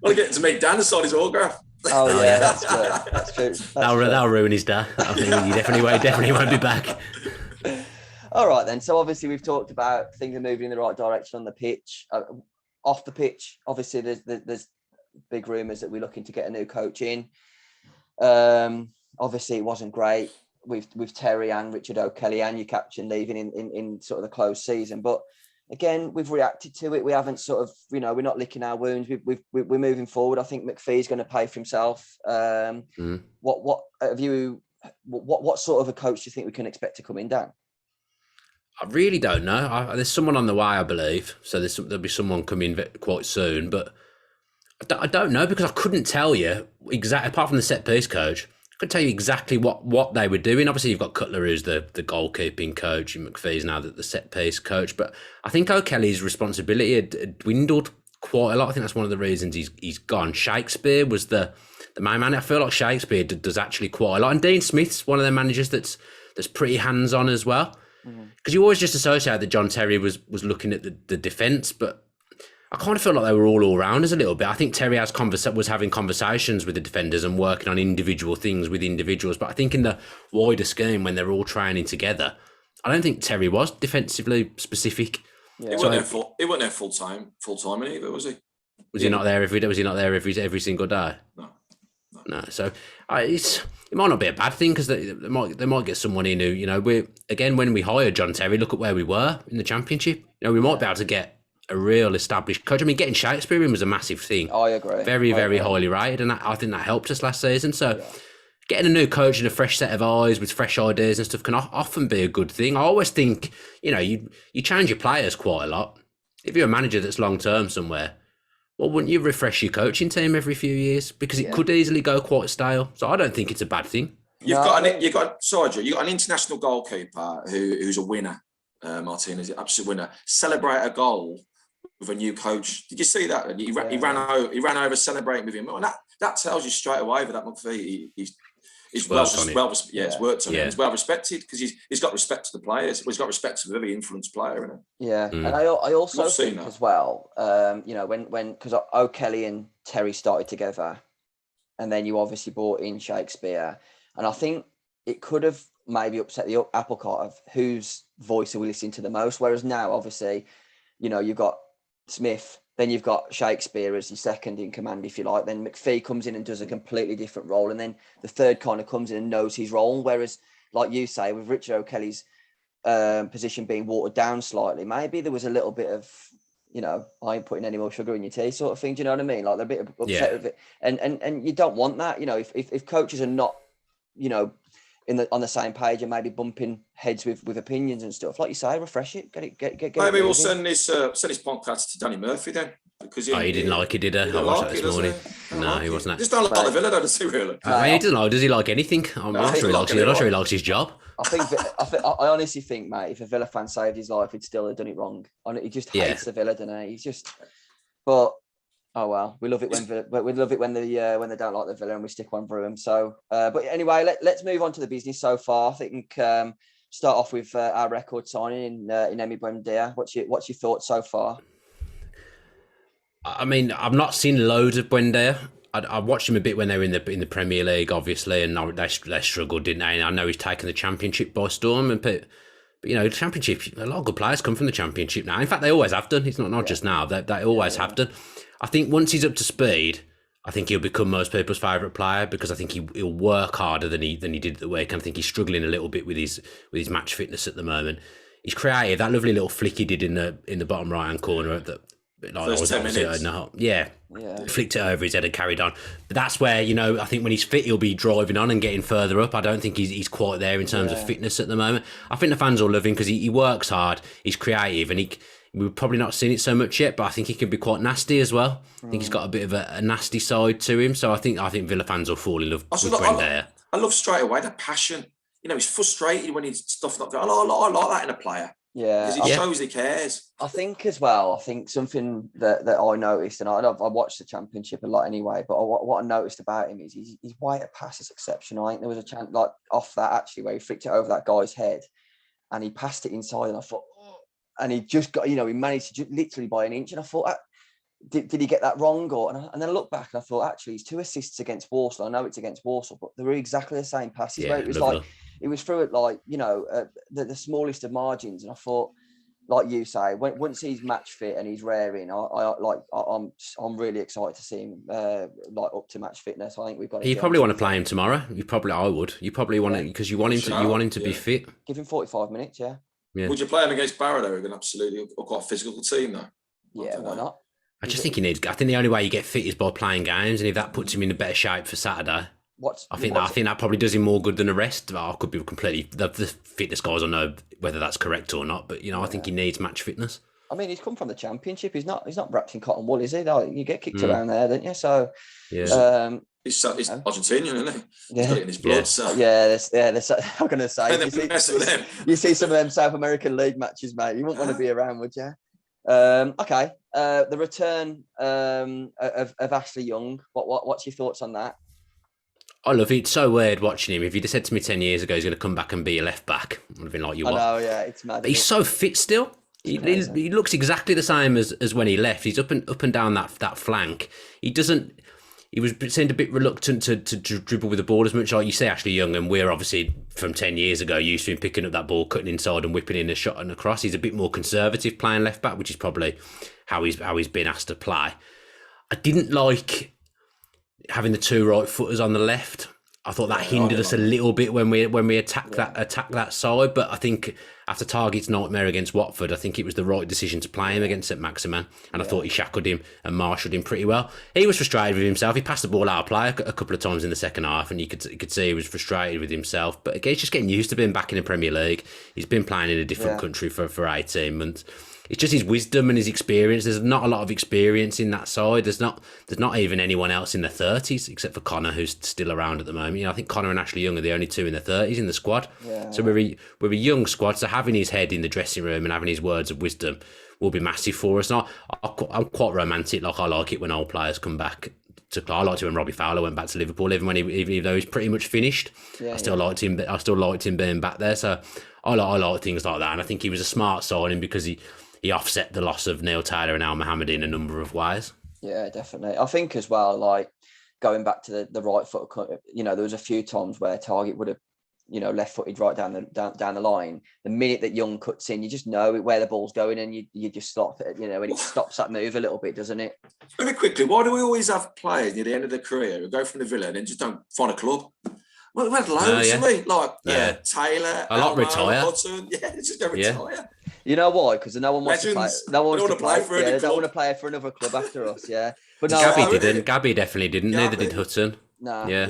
Well, get to meet Dan and sign his autograph. Oh yeah, that's good. That's true. That'll ruin his day. I think he definitely won't be back. All right then. So obviously we've talked about things are moving in the right direction on the pitch. Off the pitch, obviously there's big rumours that we're looking to get a new coach in. Obviously it wasn't great with Terry and Richard O'Kelly and your captain leaving in sort of the closed season. But again, we've reacted to it. We haven't sort of, we're not licking our wounds. We're moving forward. I think McPhee's going to pay for himself. What sort of a coach do you think we can expect to come in, Dan? I really don't know. There's someone on the way, I believe. So there'll be someone coming quite soon. But I don't know, because I couldn't tell you exactly, apart from the set piece coach, I couldn't tell you exactly what they were doing. Obviously, you've got Cutler, who's the goalkeeping coach, and McPhee's now the set piece coach. But I think O'Kelly's responsibility had dwindled quite a lot. I think that's one of the reasons he's gone. Shakespeare was the main man. I feel like Shakespeare does actually quite a lot. And Dean Smith's one of the managers that's pretty hands-on as well. Because you always just associate that John Terry was looking at the defence, but I kind of feel like they were all-rounders a little bit. I think Terry was having conversations with the defenders and working on individual things with individuals, but I think in the wider scheme, when they're all training together, I don't think Terry was defensively specific. Yeah. He wasn't there full time either, was he? Was he not there every day? Was he not there every single day? No. So it might not be a bad thing, because they might get someone in who, when we hired John Terry, look at where we were in the Championship. We might be able to get a real established coach. I mean, getting Shakespeare in was a massive thing. I agree. Very, very highly rated, and I think that helped us last season. So getting a new coach and a fresh set of eyes with fresh ideas and stuff can often be a good thing. I always think, you change your players quite a lot. If you're a manager that's long-term somewhere, well, wouldn't you refresh your coaching team every few years? Because it could easily go quite stale. So I don't think it's a bad thing. You've got an international goalkeeper who's a winner, Martinez, an absolute winner. Celebrate a goal with a new coach. Did you see that? He ran over celebrating with him. Well, that tells you straight away that McPhee he's worked on it. He's well respected, because he's got respect to the players. He's got respect to the very influenced player, isn't he? Yeah, and I also think as well, when because O'Kelly and Terry started together, and then you obviously brought in Shakespeare, and I think it could have maybe upset the apple cart of whose voice are we listening to the most. Whereas now, obviously, you've got Smith, then you've got Shakespeare as your second in command, if you like. Then McPhee comes in and does a completely different role. And then the third kind of comes in and knows his role. Whereas, like you say, with Richard O'Kelly's position being watered down slightly, maybe there was a little bit of, I ain't putting any more sugar in your tea sort of thing. Do you know what I mean? Like, they're a bit upset with it. And you don't want that. If coaches are not, on the same page and maybe bumping heads with opinions and stuff, like you say, refresh it, get maybe we'll send this podcast to Danny Murphy then, because he didn't like it, did he? I watched that this morning. No, he wasn't. Just don't like the Villa, does he, really? He doesn't like. Does he like anything? I'm not sure he likes his job. I honestly think, mate, if a Villa fan saved his life, he'd still have done it wrong. He just hates the Villa, doesn't he? He's just. But oh well, we love it when they don't like the Villa and we stick one through them. So, but anyway, let's move on to the business so far. I think start off with our record signing in Emi Buendia. What's your thoughts so far? I mean, I've not seen loads of Buendia. I watched him a bit when they were in the Premier League, obviously, and they struggled, didn't they? And I know he's taken the Championship by storm, but the Championship, a lot of good players come from the Championship now. In fact, they always have done. It's not just now; they always have done. I think once he's up to speed, I think he'll become most people's favourite player because I think he'll work harder than he did at the weekend. I think he's struggling a little bit with his match fitness at the moment. He's creative. That lovely little flick he did in the bottom right hand corner at the. First 10 minutes. Flicked it over his head and carried on. But that's where, I think when he's fit, he'll be driving on and getting further up. I don't think he's quite there in terms of fitness at the moment. I think the fans will love him because he works hard, he's creative, and we've probably not seen it so much yet, but I think he can be quite nasty as well. I think he's got a bit of a nasty side to him. So I think Villa fans will fall in love with Buendia. I love straight away the passion. He's frustrated when he's stuff not going. I like that in a player. Yeah, because it shows he cares. I think as well. I think something that I noticed, and I watched the Championship a lot anyway. But what I noticed about him is his weight of pass is exceptional. I think there was a chance like off that actually where he flicked it over that guy's head, and he passed it inside, and I thought, and he just got, he managed to literally by an inch, and I thought, did he get that wrong? And then I looked back and I thought, actually, he's 2 assists against Walsall. I know it's against Walsall, but they were exactly the same passes. Where it was like. It was through it like, the smallest of margins. And I thought, like you say, once he's match fit and he's raring, I'm really excited to see him up to match fitness. I think we've got. You probably want to play him tomorrow. I would. You probably want to because you want him to be fit. Give him 45 minutes. Yeah. Would you play him against Bardell? Who are an absolutely quite physical team, though. Yeah, why not? I think the only way you get fit is by playing games, and if that puts him in a better shape for Saturday. I think that probably does him more good than the rest. I could be completely the fitness guys. I know whether that's correct or not, but I think he needs match fitness. I mean, he's come from the Championship. He's not wrapped in cotton wool, is he? Like, you get kicked around there, don't you? So he's Argentinian, isn't he? He's got it in his blood. So. I'm gonna say you see some of them South American League matches, mate. You wouldn't want to be around, would you? Okay. The return of Ashley Young. What's your thoughts on that? I love it. It's so weird watching him. If you'd have said to me 10 years ago he's going to come back and be a left back, I would have been like, you what? I know, yeah, it's mad. But he's so fit still. He looks exactly the same as when he left. He's up and down that flank. He seemed a bit reluctant to dribble with the ball as much. Like you say, Ashley Young, and we're obviously from 10 years ago used to him picking up that ball, cutting inside and whipping in a shot and across. He's a bit more conservative playing left back, which is probably how he's been asked to play. I didn't like having the 2 right footers on the left. I thought that hindered us a little bit when we attacked that side, but I think after Target's nightmare against Watford, I think it was the right decision to play him against St Maximin, and I thought he shackled him and marshalled him pretty well. He was frustrated with himself. He passed the ball out of play a couple of times in the second half, and you could see he was frustrated with himself. But again, he's just getting used to being back in the Premier League. He's been playing in a different country for 18 months. It's just his wisdom and his experience. There's not a lot of experience in that side. There's not even anyone else in the 30s except for Connor, who's still around at the moment. I think Connor and Ashley Young are the only 2 in the 30s in the squad. Yeah. So we're a young squad. So having his head in the dressing room and having his words of wisdom will be massive for us. And I'm quite romantic. Like, I like it when old players come back. I liked it when Robbie Fowler went back to Liverpool, even though he's pretty much finished. I still liked him being back there. So I like things like that, and I think he was a smart signing because he offset the loss of Neil Taylor and Al Mohammed in a number of ways. Yeah, definitely. I think as well, like going back to the right foot, there was a few times where Target would have, left-footed right down the line. The minute that Young cuts in, you just know where the ball's going, and you just stop it, and it stops that move a little bit, doesn't it? Very quickly, why do we always have players near the end of their career who go from the Villa and then just don't find a club? Well, we had loads, Taylor, a lot retire. Hudson. Yeah, just go retire. Yeah. You know why? Because no one wants Legends. to play. No one wants to play for another club. They don't want to play for another club after us. Yeah, but no, Gabby didn't. Gabby definitely didn't. Neither did Hudson. No. Yeah.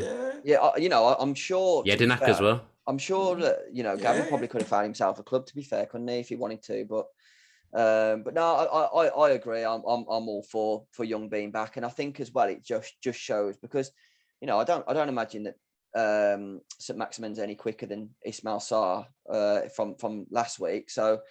I'm sure. Jedinak as well. I'm sure that Gabby probably could have found himself a club. To be fair, couldn't he, if he wanted to? But But no, I agree. I'm all for Young being back, and I think as well it just shows because I don't imagine that St Maximin's any quicker than Ismail Sarr from last week. So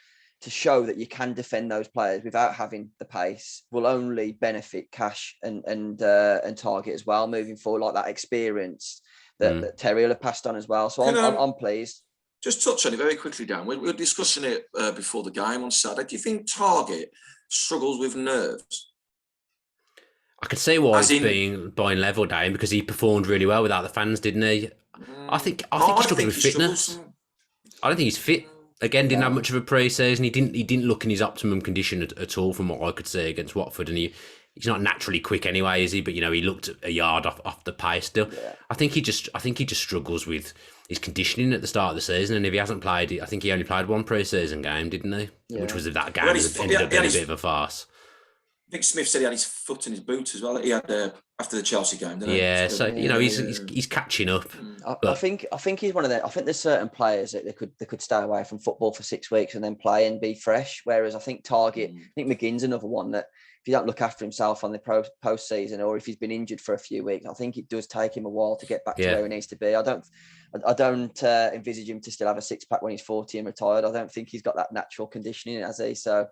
to show that you can defend those players without having the pace will only benefit Cash and Target as well moving forward, like that experience that Terry will have passed on as well. So I'm pleased. Just touch on it very quickly, Dan. We were discussing it before the game on Saturday. Do you think Target struggles with nerves? I can see why it's being level down because he performed really well without the fans, didn't he? I think he struggles with fitness. I don't think he's fit. Again, didn't have much of a pre-season. He didn't look in his optimum condition at all from what I could see against Watford, and he's not naturally quick anyway, is he? But he looked a yard off the pace still. Yeah. I think he just struggles with his conditioning at the start of the season, and if he hasn't played, I think he only played one pre-season game, didn't he? Yeah. Which was that game that ended up being a bit of a farce. I think Smith said he had his foot in his boot as well. He had after the Chelsea game, didn't he? Yeah, so he's catching up. I think he's one of them. I think there's certain players that they could stay away from football for 6 weeks and then play and be fresh. Whereas I think Target, I think McGinn's another one that if you don't look after himself on the post season or if he's been injured for a few weeks, I think it does take him a while to get back to where he needs to be. I don't envisage him to still have a 6-pack when he's 40 and retired. I don't think he's got that natural conditioning, has he? So.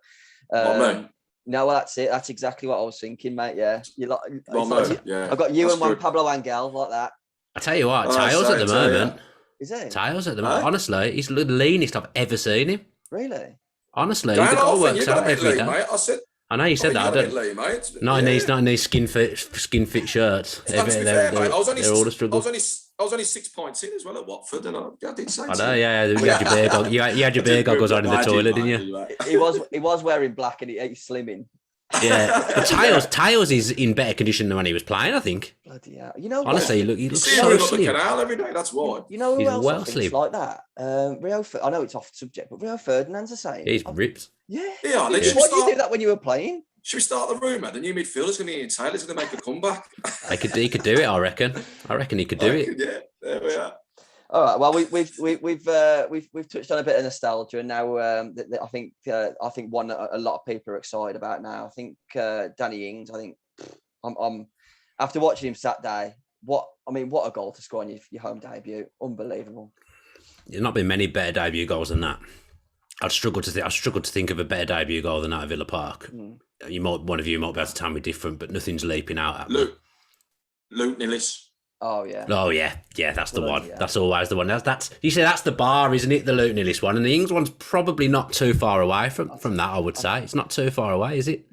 No, well, that's it. That's exactly what I was thinking, mate. Yeah, I've got you and one Pablo Angel like that. I tell you what, Tails at the moment. Is he? Tails at the moment. Honestly, he's the leanest I've ever seen him. Really? Honestly, the guy works out every day. Mate. I know you said that. Not in these skin fit shirts. They're all the struggle. I was only 6 points in as well at Watford, and I did say. I know, yeah. You had your beer goggles on in the toilet, didn't you? He was wearing black, and he's slimming. Yeah, but Tails is in better condition than when he was playing, I think. Bloody hell. Honestly, he looks so slim. The canal every day. That's why. You know who else I think like that? I know it's off subject, but Rio Ferdinand's the same. He's ripped. Yeah. Why did you do that when you were playing? Should we start the rumour? The new midfielder's going to be in Taylor's going to make a comeback. He could do it. I reckon he could do it. Yeah, there we are. All right. Well, we've touched on a bit of nostalgia, and now I think one a lot of people are excited about now. I think Danny Ings. I think I'm after watching him Saturday. What a goal to score on your home debut! Unbelievable. There's not been many better debut goals than that. I'd struggle to think of a better debut goal than that at Villa Park. One of you might be able to tell me different, but nothing's leaping out at me. Luke Nilis. Oh yeah. That's the one. Yeah. That's always the one. That's you say that's the bar, isn't it? The Luke Nilis one, and the Ings one's probably not too far away from that. I would say it's not too far away, is it?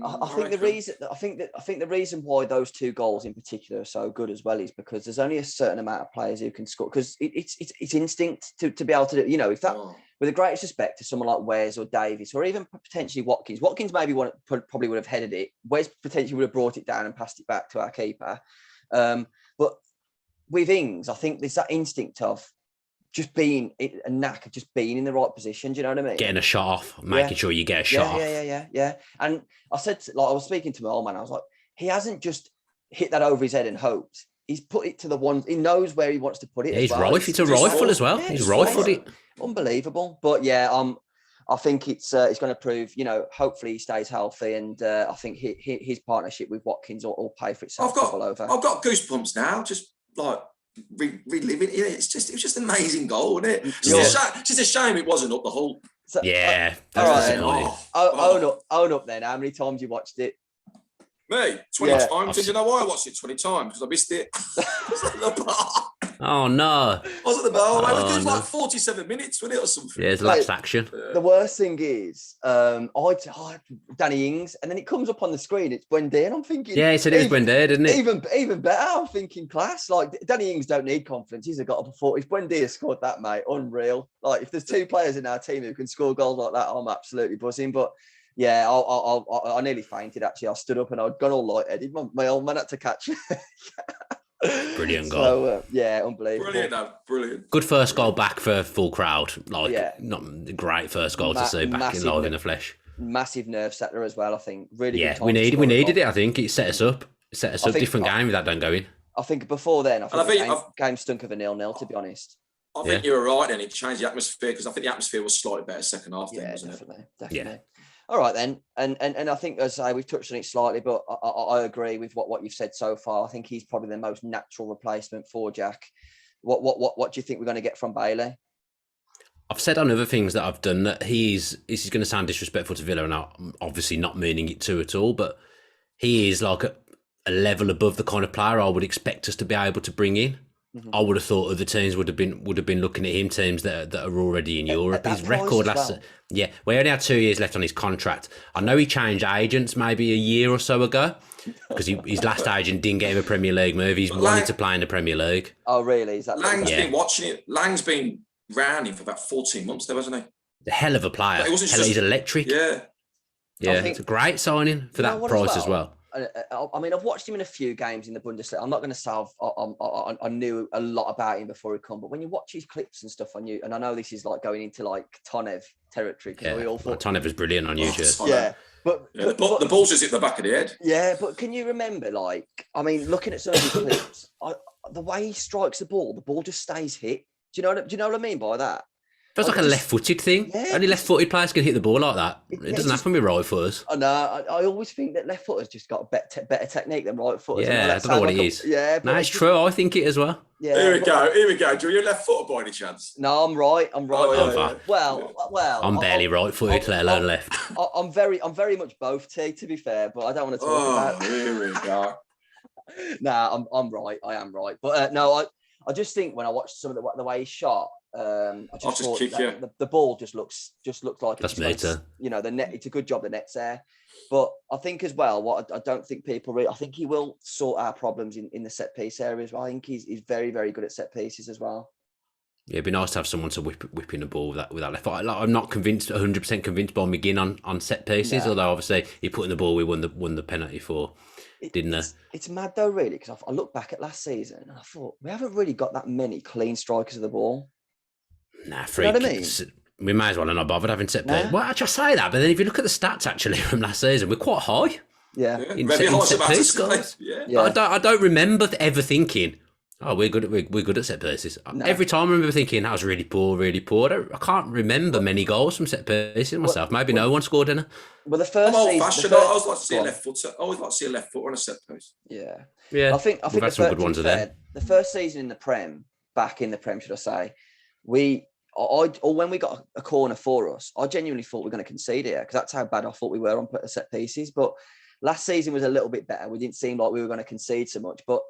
I think the reason why those two goals in particular are so good as well is because there's only a certain amount of players who can score because it's instinct to be able to do. If that. With the greatest respect to someone like Wes or Davies or even potentially Watkins. Watkins maybe probably would have headed it. Wes potentially would have brought it down and passed it back to our keeper. But with Ings, I think there's that instinct of just being a knack of just being in the right position. Do you know what I mean? Getting a shot off, making sure you get a shot off. Yeah. And I said, I was speaking to my old man, I was like, he hasn't just hit that over his head and hoped. He's put it to the one. He knows where he wants to put it. He's it's a rifle as well. He's rifled it. Unbelievable. But yeah, I think it's going to prove. Hopefully he stays healthy, and I think his partnership with Watkins will pay for itself. I've got goosebumps now. Just like reliving it. It was just an amazing goal, wasn't it? It's just a shame it wasn't up the whole. So, yeah. All right. Own up then. How many times you watched it? Me, 20 times. Did you know why I watched it 20 times? Because I missed it. Oh no! I was at the bar. It was like 47 minutes, wasn't it, or something? Yeah, it's last action. The worst thing is, Danny Ings, and then it comes up on the screen. It's Buendia, and I'm thinking, yeah, he said it was Buendia, didn't it? Even better. I'm thinking, class. Like Danny Ings don't need confidence. He's got up a 40. If Buendia scored that, mate, unreal. Like if there's two players in our team who can score goals like that, I'm absolutely buzzing. But yeah, I nearly fainted. Actually, I stood up and I'd gone all light-headed. My old man had to catch me. Brilliant goal. So, unbelievable. Brilliant. Good first goal back for full crowd. Not a great first goal to see back in live in the flesh. Massive nerve setter as well, I think. Really good time we needed it, I think. It set us up. Different game with that don't go in. I think before then, the game stunk of a 0-0, to be honest. I think you were right then. It changed the atmosphere because I think the atmosphere was slightly better second half then, wasn't definitely. Yeah. All right then, and I think, as I say, we've touched on it slightly, but I agree with what you've said so far. I think he's probably the most natural replacement for Jack. What do you think we're going to get from Bailey? I've said on other things that I've done that this is going to sound disrespectful to Villa, and I'm obviously not meaning it to at all, but he is like a level above the kind of player I would expect us to be able to bring in. Mm-hmm. I would have thought other teams would have been looking at him, teams that are already in Europe. His record last, we only had 2 years left on his contract. I know he changed agents maybe a year or so ago because his last agent didn't get him a Premier League move. He's wanted to play in the Premier League. Oh, really? Is that Lang's been watching it? Lang's been round him for about 14 months now, hasn't he? The hell of a player. He's electric. Yeah. It's a great signing for that price as well. I mean, I've watched him in a few games in the Bundesliga. I'm not going to say I knew a lot about him before he come, but when you watch his clips and stuff on you, and I know this is like going into like Tonev territory, because we all thought Tonev was brilliant on YouTube. But the ball's just hit the back of the head. Yeah, but can you remember, like, I mean, looking at some of his clips, the way he strikes the ball just stays hit. Do you know what I mean by that? That's like a left-footed thing. Yeah, only left-footed players can hit the ball like that. It doesn't happen with right-footers. I know. I always think that left-footers just got a better technique than right-footers. Yeah, I don't know what it is. Yeah, no, it's true. I think it as well. Yeah. Here we go. Do you left-footer by any chance? No, I'm right. Oh, well. I'm barely right-footed, let alone left. I'm very much both, to be fair, but I don't want to talk about. Here we go. Nah, I'm right. I am right, but no, I just think when I watched some of the way he shot. I just thought the ball just looks like that's better. The net. It's a good job the net's there, but I think as well. What I don't think people I think he will sort our problems in the set piece areas. I think he's very, very good at set pieces as well. Yeah, it'd be nice to have someone to whip in the ball with that left foot. I'm not 100% convinced by McGinn on set pieces, although obviously he put in the ball we won the penalty for. It's mad though, really, because I look back at last season and I thought we haven't really got that many clean strikers of the ball. Nah, freak. You know what I mean? We may as well not bothered having set piece. Well, I just say that, but then if you look at the stats actually from last season, we're quite high. Yeah. In set piece goals. Yeah. But I don't remember ever thinking, oh, we're good at set pieces. No. Every time I remember thinking that was really poor, really poor. I can't remember many goals from set pieces myself. Maybe no one scored any. Well, the first I'm old-fashioned. I always like to see a left footer. I always like to see a left footer on a set piece. Yeah. Yeah. I think we've had some good ones of them. The first season in the Prem, back in the Prem, should I say, when we got a corner for us, I genuinely thought we were going to concede here because that's how bad I thought we were on set pieces. But last season was a little bit better. We didn't seem like we were going to concede so much. But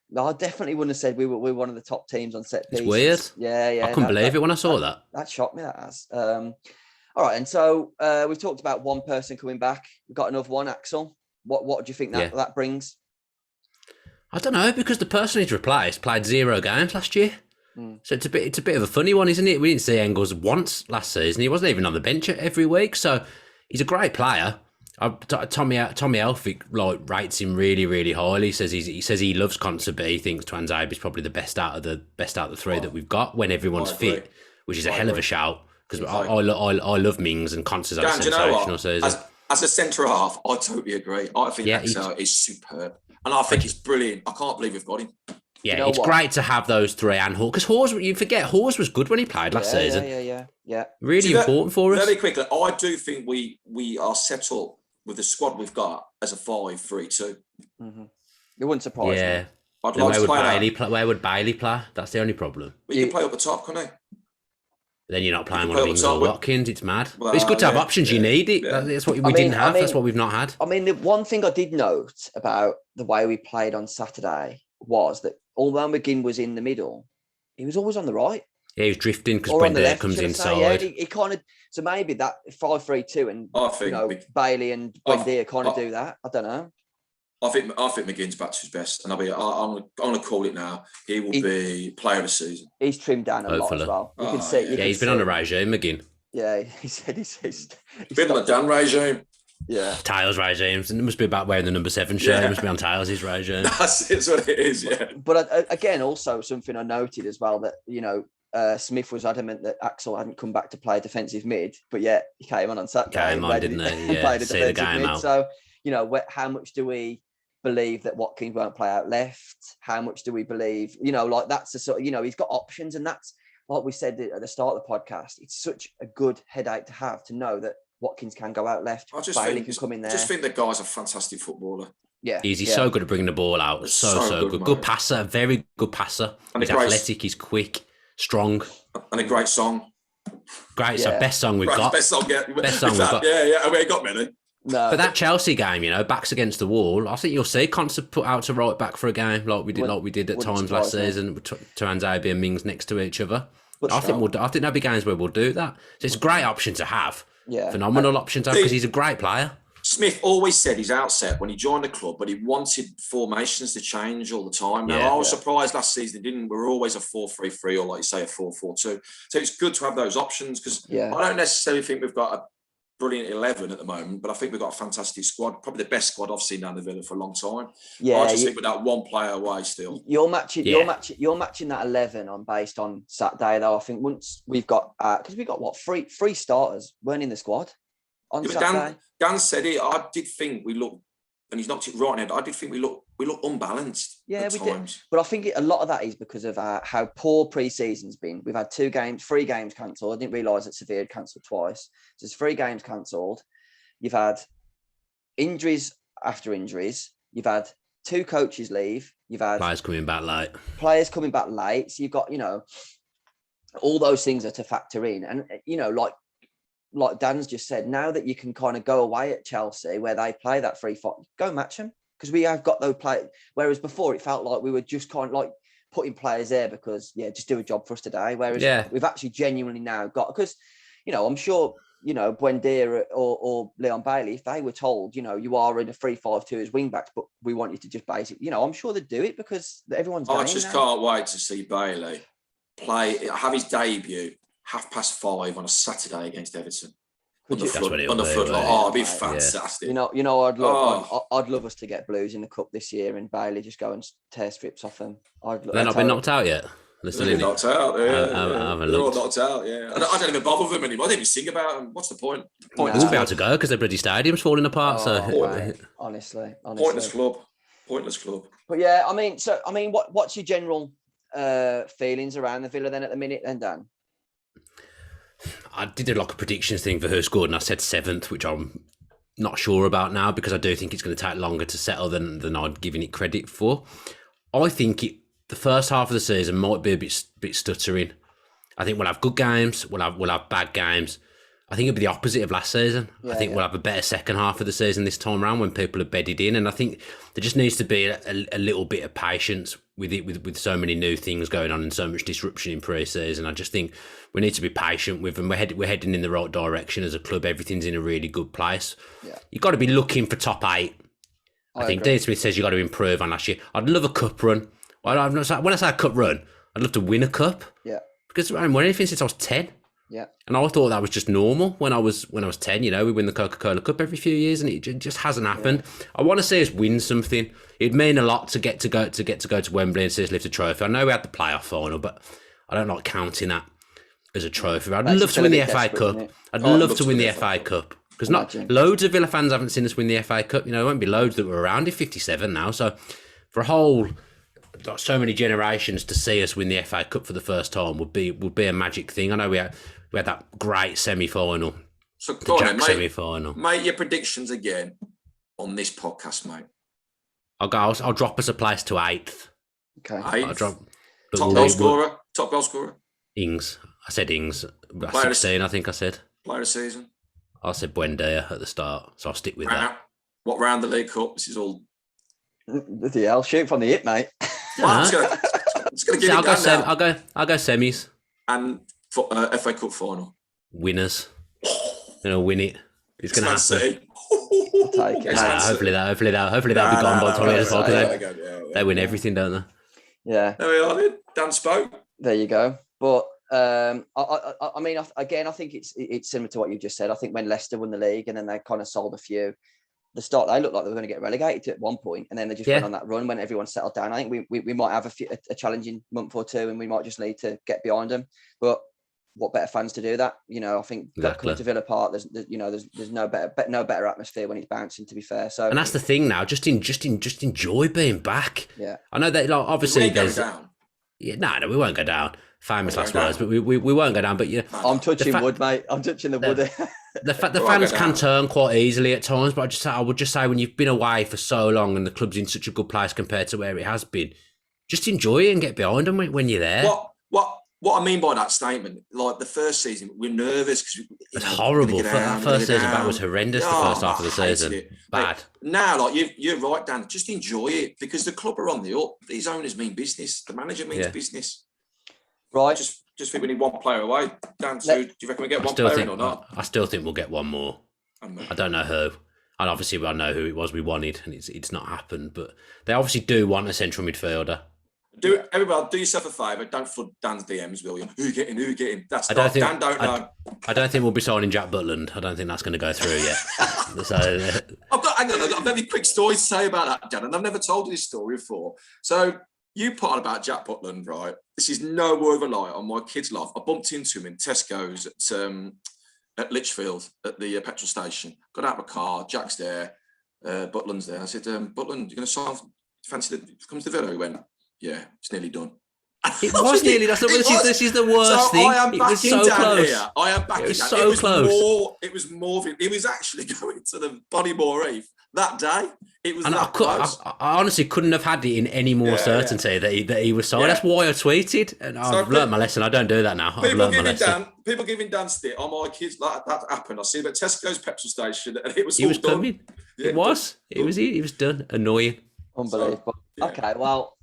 no, I definitely wouldn't have said we were one of the top teams on set pieces. It's weird. Yeah. I couldn't believe it when I saw that. That shocked me, that has. All right, and so we've talked about one person coming back. We've got another one, Axel. What do you think that brings? I don't know, because the person he's replaced played 0 games last year. So it's a bit of a funny one, isn't it? We didn't see Engels once last season. He wasn't even on the bench every week. So he's a great player. Tommy Elphick rates him really, really highly. He says he loves Conte. He thinks Twanzebe is probably the best out of the three that we've got when everyone's fit, which is a hell of a shout. Because I love Mings, and Conte's had a sensational season. As a centre half, I totally agree. I think Axel is superb, and I think he's brilliant. I can't believe we've got him. Yeah, it's great to have those three and Hawes, because Hawes, you forget, Hawes was good when he played last season. Yeah. Really important for us. Very quickly, I do think we are set up with the squad we've got as a 5-3-2. Mm-hmm. It wouldn't surprise me. I'd like to play that. Where would Bailey play? That's the only problem. But you can play up the top, can't you? Then you're not playing one of Ings or Watkins. It's mad. Well, but it's good to have options. You need it. That's what we didn't have. That's what we've not had. I mean, the one thing I did note about the way we played on Saturday was that although McGinn was in the middle, he was always on the right. Yeah, he was drifting because Buendia comes inside. Yeah, he kind of. So maybe that 5-3-2 and Bailey and Buendia kind of do that. I don't know. I think McGinn's back to his best, and I'm going to call it now. He will be player of the season. He's trimmed down a lot as well. You can see. He's been on a regime, McGinn. Yeah, he said he's been on a Dan regime. Yeah, Tails regime. It must be about wearing the number 7 shirt. It must be on Tails' regime. That's what it is. Yeah. But again, also something I noted as well that Smith was adamant that Axel hadn't come back to play defensive mid, but yet he came on Saturday. Came on, didn't he? Yeah, played a see the defensive game mid. out. So how much do we believe that Watkins won't play out left? How much do we believe? That's the sort of he's got options, and that's like we said at the start of the podcast. It's such a good headache to have to know that Watkins can go out left. Bailey can come in there. I just think the guy's a fantastic footballer. Yeah, he's so good at bringing the ball out. So good. Good passer, very good passer. He's athletic, he's quick, strong. And a great song. Great, it's the best song we've got. Best song, yeah. Best song we've got. Yeah. I mean, ain't got many. No. But that Chelsea game, backs against the wall. I think you'll see Conser put out to right back for a game like we did at times last season with Tuanzebe and Mings next to each other. I think there'll be games where we'll do that. So it's a great option to have. Yeah. Phenomenal option to have because he's a great player. Smith always said his outset when he joined the club, but he wanted formations to change all the time. Now, I was surprised last season he didn't. We're always a 4-3-3 or, like you say, a 4-4-2. So it's good to have those options because I don't necessarily think we've got a brilliant 11 at the moment, but I think we've got a fantastic squad, probably the best squad I've seen down the Villa for a long time. Yeah, I just think with that one player away still. You're matching that 11 based on Saturday though. I think once we've got because we got three starters weren't in the squad on Saturday. Dan said it. I did think we looked, and he's knocked it right in the head. I did think we look unbalanced. Yeah, we did. But I think a lot of that is because of how poor pre-season's been. We've had 3 games cancelled. I didn't realise that Sevilla had cancelled twice. So there's 3 games cancelled. You've had injuries after injuries. You've had 2 coaches leave. You've had players coming back late. So you've got, all those things are to factor in. And, like Dan's just said, now that you can kind of go away at Chelsea where they play that 3-5, go match them. Because we have got those players. Whereas before it felt like we were just kind of like putting players there because, just do a job for us today. Whereas we've actually genuinely now got, because, I'm sure, Buendia or Leon Bailey, if they were told, you are in a 3-5-2 as wing backs, but we want you to just basically, I'm sure they'd do it because everyone's I just can't wait to see Bailey have his debut 5:30 on a Saturday against Everton. On the floodlight. It'd be fantastic. I'd love us to get Blues in the cup this year and Bailey just go and tear strips off them. They're not been knocked out yet. They're still knocked out. Yeah, they're all knocked out. Yeah, I don't even bother with them anymore. I don't even sing about them. What's the point? They won't be able to go because their bloody stadium's falling apart. Honestly, pointless club. But what's your general feelings around the Villa then at the minute, then, Dan? I did a predictions thing for who scored, and I said 7th, which I'm not sure about now because I do think it's going to take longer to settle than I'd given it credit for. I think the first half of the season might be a bit stuttering. I think we'll have good games, we'll have bad games. I think it'll be the opposite of last season. I think we'll have a better second half of the season this time around when people are bedded in, and I think there just needs to be a little bit of patience with it, with so many new things going on and so much disruption in pre-season. I just think we need to be patient with them. We're heading in the right direction as a club. Everything's in a really good place. Yeah. You've got to be looking for top 8. I think Dean Smith says you've got to improve on last year. I'd love a cup run. When I say a cup run, I'd love to win a cup. Yeah. Because I haven't won anything since I was 10. Yeah. And I thought that was just normal when I was 10. We win the Coca-Cola Cup every few years, and it just hasn't happened. Yeah. I want to see us win something. It'd mean a lot to get to go to Wembley and see us lift a trophy. I know we had the playoff final, but I don't like counting that as a trophy. I'd love to win the FA Cup. I'd love to win the FA Cup because not loads of Villa fans haven't seen us win the FA Cup. There won't be loads that were around in '57 now. So for a whole so many generations to see us win the FA Cup for the first time would be a magic thing. I know we had that great semi-final. So go on, semi-final. Make your predictions again on this podcast, mate. I'll drop us a place to 8th. Okay. 8th. Top goal scorer. Ings. I said Ings. 16, I think I said. Player of the season. I said Buendia at the start, so I'll stick with that. What round the League Cup? This is all. The hell, shoot from the hip, mate. Well, it's gonna give I'll go semis. And FA Cup final. Winners. Win it. It's gonna happen. Take it. Hopefully that'll be gone by the time it's because they win everything, don't they? Yeah. There we are. Then. Dan spoke. There you go. But I think it's similar to what you just said. I think when Leicester won the league and then they kind of sold a few. The start, they looked like they were going to get relegated at one point, and then they just went on that run when everyone settled down. I think we might have a challenging month or two, and we might just need to get behind them. But what better fans to do that? I think coming to Villa Park, there's no better atmosphere when it's bouncing. To be fair, so and that's the thing now. Just enjoy being back. Yeah, I know that obviously there's. Yeah, no, we won't go down. Famous last words, but we won't go down. But I'm touching wood, mate. I'm touching the wood. the fans can turn quite easily at times, but I would just say when you've been away for so long and the club's in such a good place compared to where it has been, just enjoy it and get behind them when you're there. What I mean by that statement, like the first season, we're nervous because it's horrible. That first season back was horrendous. The first half of the season, bad. Now, like you're right, Dan. Just enjoy it because the club are on the up. These owners mean business. The manager means business. Right. Just think we need one player away. Dan, so do you reckon we get one player in or not? I still think we'll get one more. I don't know who. And obviously, I know who it was we wanted, and it's not happened. But they obviously do want a central midfielder. Everybody, do yourself a favour. Don't flood Dan's DMs, William. Who getting? Dan don't know. I don't think we'll be signing Jack Butland. I don't think that's going to go through yet. So I've got a very quick story to say about that, Dan, and I've never told you this story before. So you put on about Jack Butland, right? This is no word of a lie on my kid's life. I bumped into him in Tesco's at Lichfield at the petrol station. Got out of my car. Jack's there. Butland's there. I said, Butland, you're going to sign? Fancy that comes to Villa? He went, yeah, it's nearly done. It was nearly. This is the worst thing. I am it was so close. Here. I am backing down. It was so close. It was more. He was actually going to the Bodymore Reef that day. It was. And I honestly couldn't have had it in any more certainty that he was signed. That's why I tweeted, and I've learned my lesson. I don't do that now. People giving Dan stick on my kids like that happened. I see him at Tesco's petrol station, and it was. He was coming. Yeah, it was. It was. He was done. Annoying. Unbelievable. Okay, well.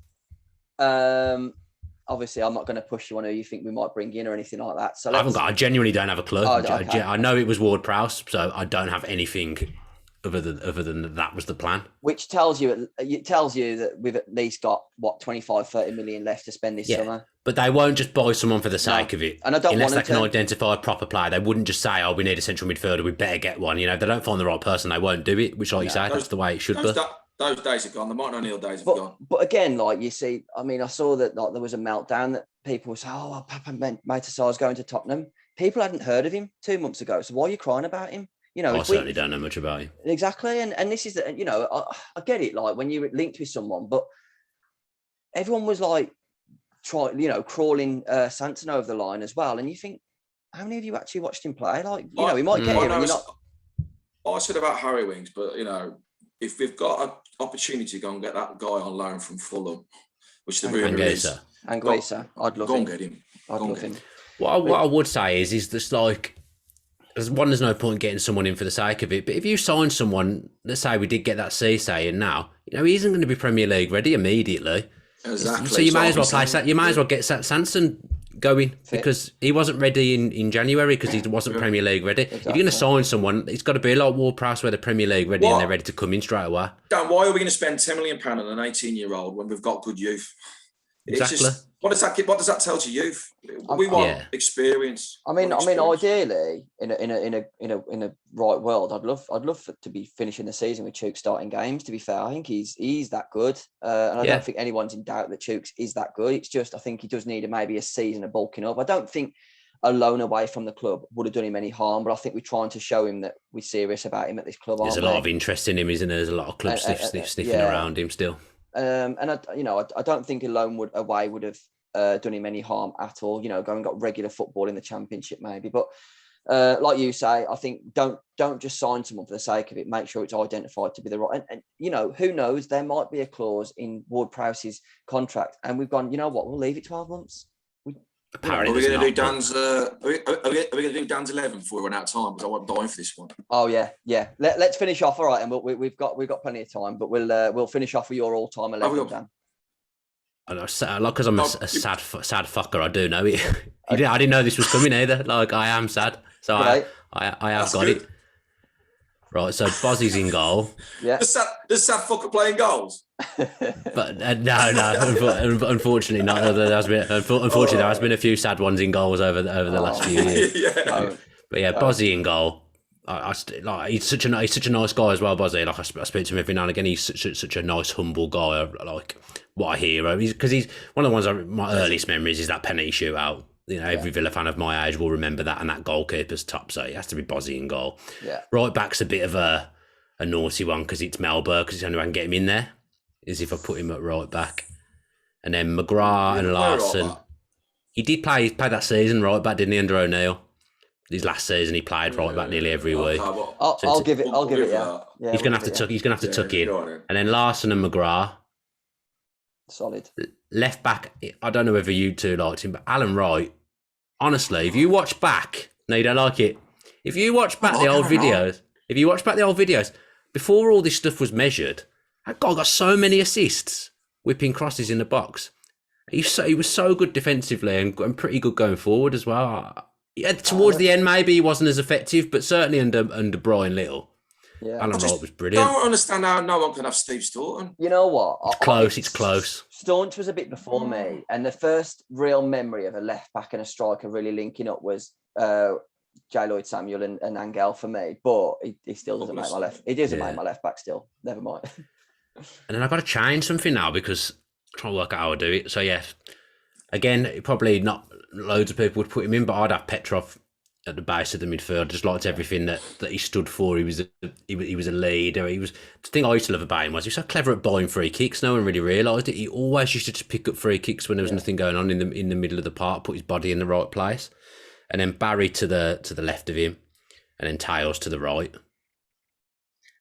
Obviously, I'm not going to push you on who you think we might bring in or anything like that. So I genuinely don't have a clue. Okay. I know it was Ward-Prowse, so I don't have anything other than that was the plan. Which tells you that we've at least got 25-30 million left to spend this summer. But they won't just buy someone for the sake of it. And I don't unless want they can identify a proper player. They wouldn't just say, "Oh, we need a central midfielder. We better get one." You know, if they don't find the right person, they won't do it. Which, like you say, that's the way it should be. Those days are gone. The Martin O'Neill days have gone. But again, like you see, I mean, I saw that like there was a meltdown that people were saying, "Oh, well, Papa Maitasar's going to Tottenham." People hadn't heard of him 2 months ago, so why are you crying about him? You know, I certainly don't know much about him. Exactly, and this is, you know, I get it. Like when you're linked with someone, but everyone was like, crawling Sanson over the line as well, and you think, how many of you actually watched him play? Like, you know, he might get here. I said about Harry Winks, but you know. If we've got an opportunity to go and get that guy on loan from Fulham, which the rumour is, Anguissa, I'd love him. Go and get him. I'd love him. What I would say is this like, there's no point getting someone in for the sake of it. But if you sign someone, let's say we did get that Cisse in now, you know, he isn't going to be Premier League ready immediately. Exactly. So you may as well play. You may as well get Sanson going because he wasn't ready in January because he wasn't Premier League ready. Exactly. If you're going to sign someone, it's got to be like Ward-Prowse where they're Premier League ready and they're ready to come in straight away. Dan, why are we going to spend £10 million on an 18-year-old when we've got good youth? Exactly. What does that tell to youth? We want experience. I mean, ideally, in a right world, I'd love to be finishing the season with Chooks starting games. To be fair, I think he's that good, and I don't think anyone's in doubt that Chooks is that good. It's just I think he does need maybe a season of bulking up. I don't think a loan away from the club would have done him any harm, but I think we're trying to show him that we're serious about him at this club. There's a lot of interest in him, isn't there? There's a lot of clubs sniffing around him still. And I don't think a loan away would have done him any harm at all. You know, going and got regular football in the Championship maybe, but like you say, I think don't just sign someone for the sake of it. Make sure it's identified to be the right. And you know, who knows? There might be a clause in Ward-Prowse's contract, and we've gone. You know what? We'll leave it 12 months. Are we going to do Dan's? Are we going to do Dan's 11 before we run out of time? Because I want dying for this one. Oh yeah. Let's finish off. All right, and we've got plenty of time, but we'll finish off with your all-time 11, Dan. Because I'm a sad fucker, I do know it. I didn't know this was coming either. Like I am sad, so I have got it. Right, so Bozzy's in goal. Yeah. Does sad fucker playing goals? But no. Unfortunately, not. There has been a few sad ones in goals over the last few years. But yeah, Bozzy in goal. He's such a nice guy as well, Bozzy. Like I speak to him every now and again. He's such a nice, humble guy. Like what a hero. Because he's one of the ones. My earliest memories is that penalty shootout. You know, every Villa fan of my age will remember that, and that goalkeeper's top. So it has to be Bozzy in goal. Yeah. Right back's a bit of a naughty one because it's Melberg, because it's the only way I can get him in there is if I put him at right back. And then McGrath and Larson. He did play that season right back, didn't he, under O'Neill? his last season he played right back nearly every week. I'll give it. Yeah. He's gonna have to tuck in. And then Larson and McGrath. Solid. Left back, I don't know whether you two liked him, but Alan Wright, honestly, if you watch back, no, you don't like it. If you watch back the old videos, before all this stuff was measured, that guy got so many assists, whipping crosses in the box. He was so good defensively and pretty good going forward as well. Yeah, towards the end, maybe he wasn't as effective, but certainly under Brian Little. Yeah, Alan Wright was brilliant. I don't understand how no one can have Steve Staunton. You know what? It's close. Staunton was a bit before me, and the first real memory of a left back and a striker really linking up was J. Lloyd Samuel and Angel for me. But he still doesn't make my left. He doesn't make my left back still. Never mind. And then I've got to change something now because I'm trying to work out how I do it. So yeah, again, probably not loads of people would put him in, but I'd have Petrov at the base of the midfield. I just liked everything that he stood for. He was a leader. The thing I used to love about him was he was so clever at buying free kicks. No one really realised it. He always used to just pick up free kicks when there was nothing going on in the middle of the park, put his body in the right place. And then Barry to the left of him, and then Tails to the right.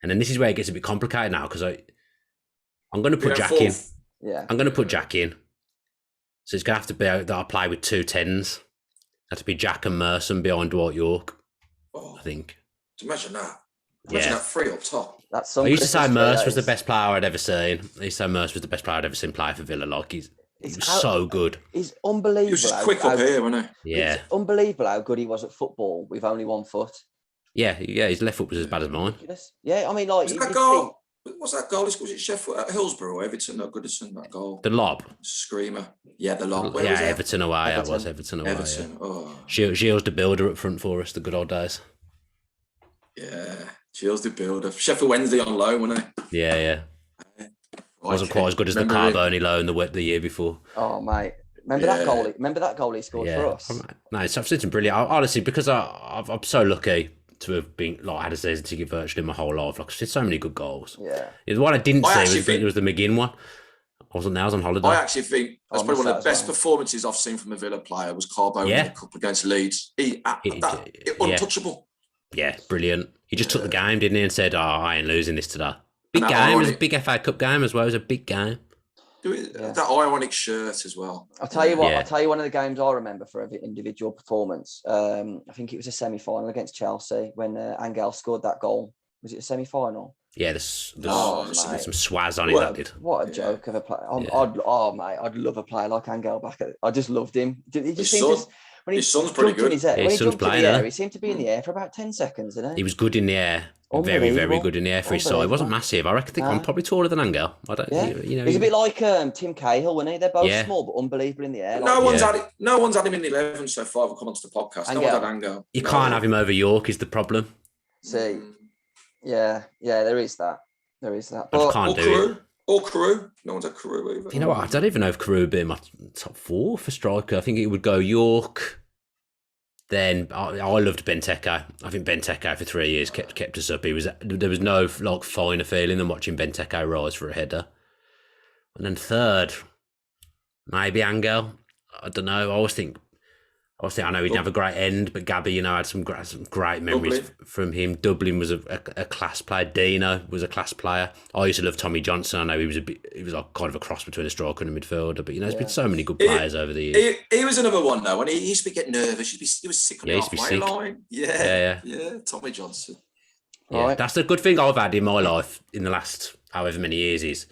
And then this is where it gets a bit complicated now because I'm going to put Jack in. Yeah. I'm going to put Jack in. So it's going to have to be that I play with 2 10s. Had to be Jack and Merson behind Dwight York, I think. Imagine that. Imagine that 3 up top. I used to say Merce was the best player I'd ever seen. I used to say Merce was the best player I'd ever seen play for Villa. Like he was so good. He's unbelievable. He was just quick up here, wasn't he? Yeah. It's unbelievable how good he was at football with only 1 foot. Yeah, his left foot was as bad as mine. Yeah, I mean, like... What's that goal? Was it Sheffield at Hillsborough or Everton? No, Goodison, that goal. The lob. Screamer. Yeah, the lob. Where was Everton away. It was Everton away. Everton. Yeah. Oh. Gilles the Builder up front for us, the good old days. Yeah, Gilles the Builder. Sheffield Wednesday on loan, wasn't he? Yeah. Wasn't quite as good as the Carboni loan the year before. Oh, mate. Remember that goal he scored for us? No, it's absolutely brilliant. Honestly, because I'm so lucky to have been had a season ticket virtually my whole life. Like, I've seen so many good goals. Yeah. The one I didn't see was the McGinn one. I was on holiday. I actually think that's probably one of the best performances I've seen from a Villa player was Carbo in the cup against Leeds. Untouchable. Yeah, brilliant. He just took the game, didn't he, and said, I ain't losing this today. Big game. It was a big FA Cup game as well. It was a big game. That ironic shirt as well. I'll tell you what. I'll tell you one of the games I remember for every individual performance. I think it was a semi-final against Chelsea when Angel scored that goal. Was it a semi-final? Yeah, there's some swaz on it. That did. What a joke of a player! I'd love a player like Angel back. I just loved him. His son's pretty good. When he jumped in the air, he seemed to be in the air for about 10 seconds, didn't he? He was good in the air. Very, very good in the air for his size. He wasn't massive. I think I'm probably taller than Angel. He's a bit like Tim Cahill, wasn't he? They're both small but unbelievable in the air. No one's had him in the 11 so far. I've come onto the podcast. No one's had Angel. You can't have him over York is the problem. See, yeah, there is that. But I can't do it. Or Carew. No one's had Carew either. You know what? I don't even know if Carew would be in my top 4 for striker. I think it would go York. Then I loved Benteke. I think Benteke for 3 years kept us up. There was no finer feeling than watching Benteke rise for a header. And then third, maybe Angel. I don't know. I always think I know he didn't have a great end, but Gabby, had some great memories from him. Dublin was a class player. Dino was a class player. I used to love Tommy Johnson. I know he was like kind of a cross between a striker and a midfielder, but there's been so many good players over the years. He was another one though, and he used to get nervous. He was sick on the halfway line. Yeah, Tommy Johnson. Yeah, right. That's the good thing I've had in my life in the last however many years is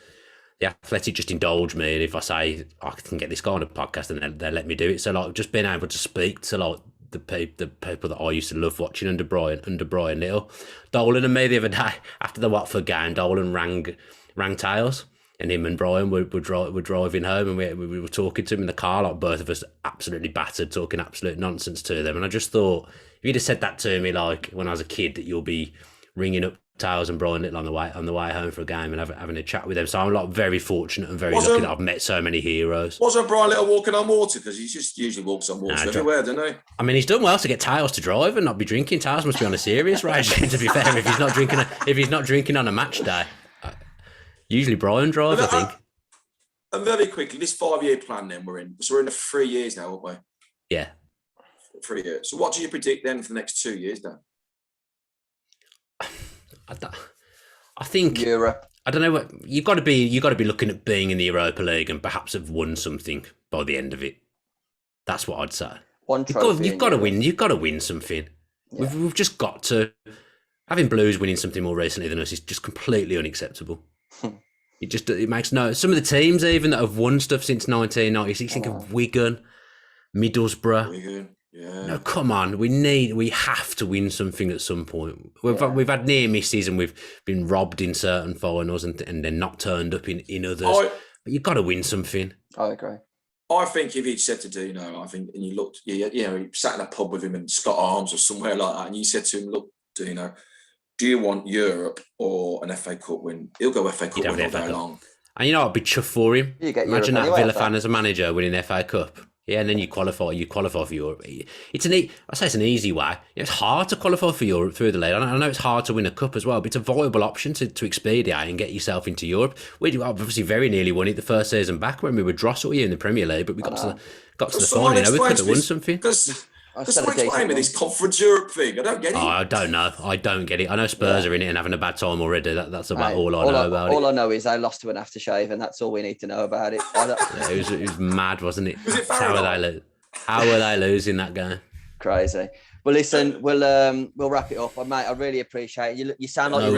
the Athletic just indulge me, and if I say I can get this guy on a podcast, and they let me do it. So just being able to speak to the people that I used to love watching under Brian Little, Dolan and me the other day after the Watford game, Dolan rang Tails, and him and Brian were driving home, and we were talking to him in the car, like both of us absolutely battered, talking absolute nonsense to them. And I just thought, if you'd have said that to me like when I was a kid, that you'll be ringing up Tails and Brian Little on the way home for a game and having a chat with them. So I'm very fortunate and very lucky that I've met so many heroes. Wasn't Brian Little walking on water? Because he just usually walks on water everywhere, doesn't he? I mean, he's done well to get Tails to drive and not be drinking. Tails must be on a serious regime, to be fair, if he's not drinking on a match day. Usually Brian drives, I think. And very quickly, this 5-year plan then we're in. So we're in the 3 years now, aren't we? Yeah. 3 years. So what do you predict then for the next 2 years, Dan? I think Europe. I don't know what you've got to be. You've got to be looking at being in the Europa League and perhaps have won something by the end of it. That's what I'd say. One trophy. You've got to win. You've got to win something. Yeah. We've just got to. Having Blues winning something more recently than us is just completely unacceptable. It makes no. Some of the teams even that have won stuff since 1996. Think of Wigan, Middlesbrough. Wigan. Yeah. No, come on. We have to win something at some point. We've had near misses and we've been robbed in certain finals and then not turned up in others. But you've got to win something. I agree. I think if he'd said to Dino, and you looked, he sat in a pub with him in Scott Arms or somewhere like that, and you said to him, look, Dino, do you want Europe or an FA Cup win? He'll go FA Cup win all day long. And I'd be chuffed for him. Imagine that anyway, Villa fan as a manager winning FA Cup. Yeah, and then you qualify for Europe. It's an easy way. It's hard to qualify for Europe through the league. I know it's hard to win a cup as well, but it's a viable option to expedite and get yourself into Europe. We obviously very nearly won it the first season back when we were Drossel here in the Premier League, but we got to the final. We could have won something. Because someone explain me this Conference Europe thing. I don't get it. I don't know. I don't get it. I know Spurs are in it and having a bad time already. That's about all I know about it. All I know is they lost to an aftershave, and that's all we need to know about it. It was mad, wasn't it? Was it How were they losing that game? Crazy. Well, listen, we'll wrap it up, mate. I really appreciate it. You sound like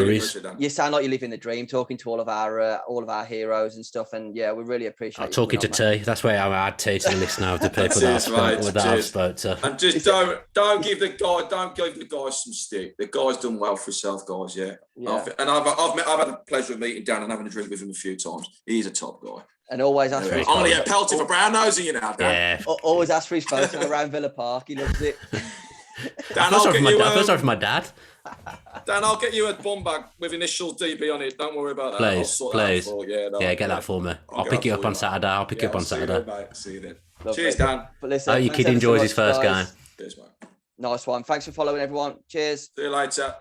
you sound like you're living the dream, talking to all of our heroes and stuff. And yeah, we really appreciate. I'm talking to T. That's why I add T to the list now of the people that I've spoke to. And just don't give the guy some stick. The guy's done well for himself, guys. Yeah. And I've had the pleasure of meeting Dan and having a drink with him a few times. He's a top guy. And always ask for his only a penalty for brown nosing, you know. Dan. Yeah. Always ask for his photo around Villa Park. He loves it. Dan, sorry for my dad. Dan, I'll get you a bum bag with initials DB on it. Don't worry about that. Please. Get that for me. I'll pick it up on Saturday. See you then. Cheers, Dan. But listen, I hope your kid enjoys his first game. Cheers, mate. Nice one. Thanks for following, everyone. Cheers. See you later.